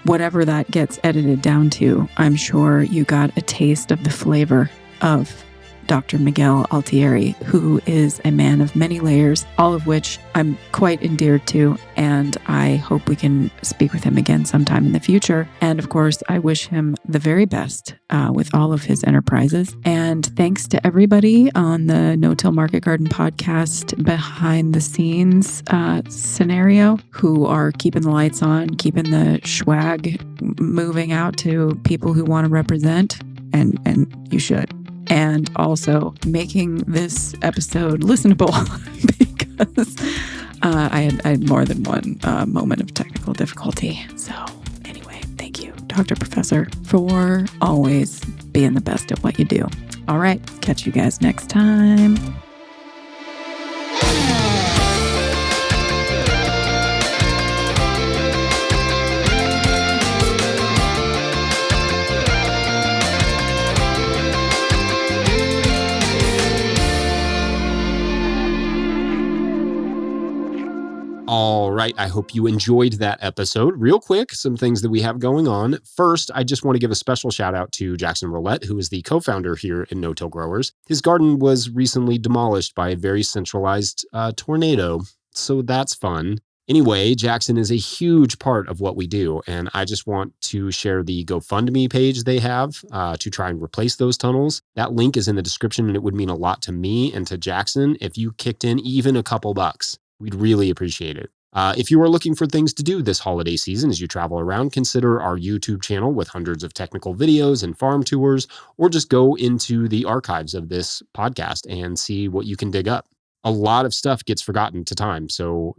whatever that gets edited down to, I'm sure you got a taste of the flavor of Dr. Miguel Altieri, who is a man of many layers, all of which I'm quite endeared to, and I hope we can speak with him again sometime in the future. And of course, I wish him the very best with all of his enterprises. And thanks to everybody on the No-Till Market Garden podcast behind the scenes scenario, who are keeping the lights on, keeping the swag moving out to people who want to represent, and you should. And also making this episode listenable, because I had more than one moment of technical difficulty. So anyway, thank you, Dr. Professor, for always being the best at what you do. All right, catch you guys next time. All right, I hope you enjoyed that episode. Real quick, some things that we have going on. First, I just want to give a special shout out to Jackson Roulette, who is the co-founder here in No-Till Growers. His garden was recently demolished by a very centralized tornado, so that's fun. Anyway, Jackson is a huge part of what we do, and I just want to share the GoFundMe page they have to try and replace those tunnels. That link is in the description, and it would mean a lot to me and to Jackson if you kicked in even a couple bucks. We'd really appreciate it. If you are looking for things to do this holiday season as you travel around, consider our YouTube channel with hundreds of technical videos and farm tours, or just go into the archives of this podcast and see what you can dig up. A lot of stuff gets forgotten to time, so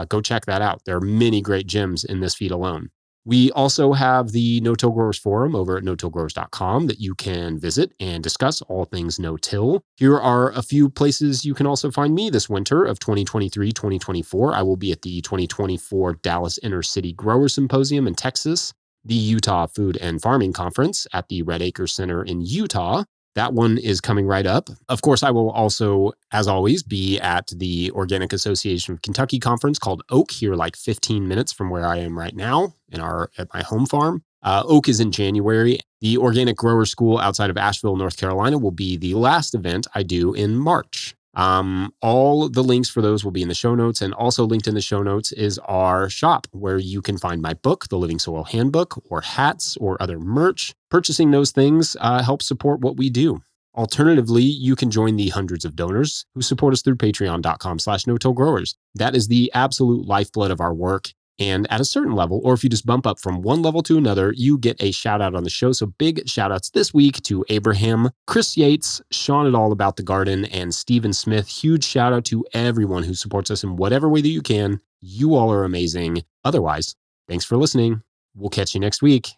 go check that out. There are many great gems in this feed alone. We also have the No-Till Growers Forum over at no-tillgrowers.com that you can visit and discuss all things no-till. Here are a few places you can also find me this winter of 2023-2024. I will be at the 2024 Dallas Inner City Grower Symposium in Texas, the Utah Food and Farming Conference at the Red Acre Center in Utah. That one is coming right up. Of course, I will also, as always, be at the Organic Association of Kentucky conference called Oak here like 15 minutes from where I am right now at my home farm. Oak is in January. The Organic Grower School outside of Asheville, North Carolina will be the last event I do in March. All the links for those will be in the show notes, and also linked in the show notes is our shop where you can find my book, The Living Soil Handbook, or hats or other merch. Purchasing those things helps support what we do. Alternatively, you can join the hundreds of donors who support us through patreon.com/no-till-growers. That is the absolute lifeblood of our work. And at a certain level, or if you just bump up from one level to another, you get a shout out on the show. So big shout outs this week to Abraham, Chris Yates, Sean at All About the Garden, and Stephen Smith. Huge shout out to everyone who supports us in whatever way that you can. You all are amazing. Otherwise, thanks for listening. We'll catch you next week.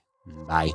Bye.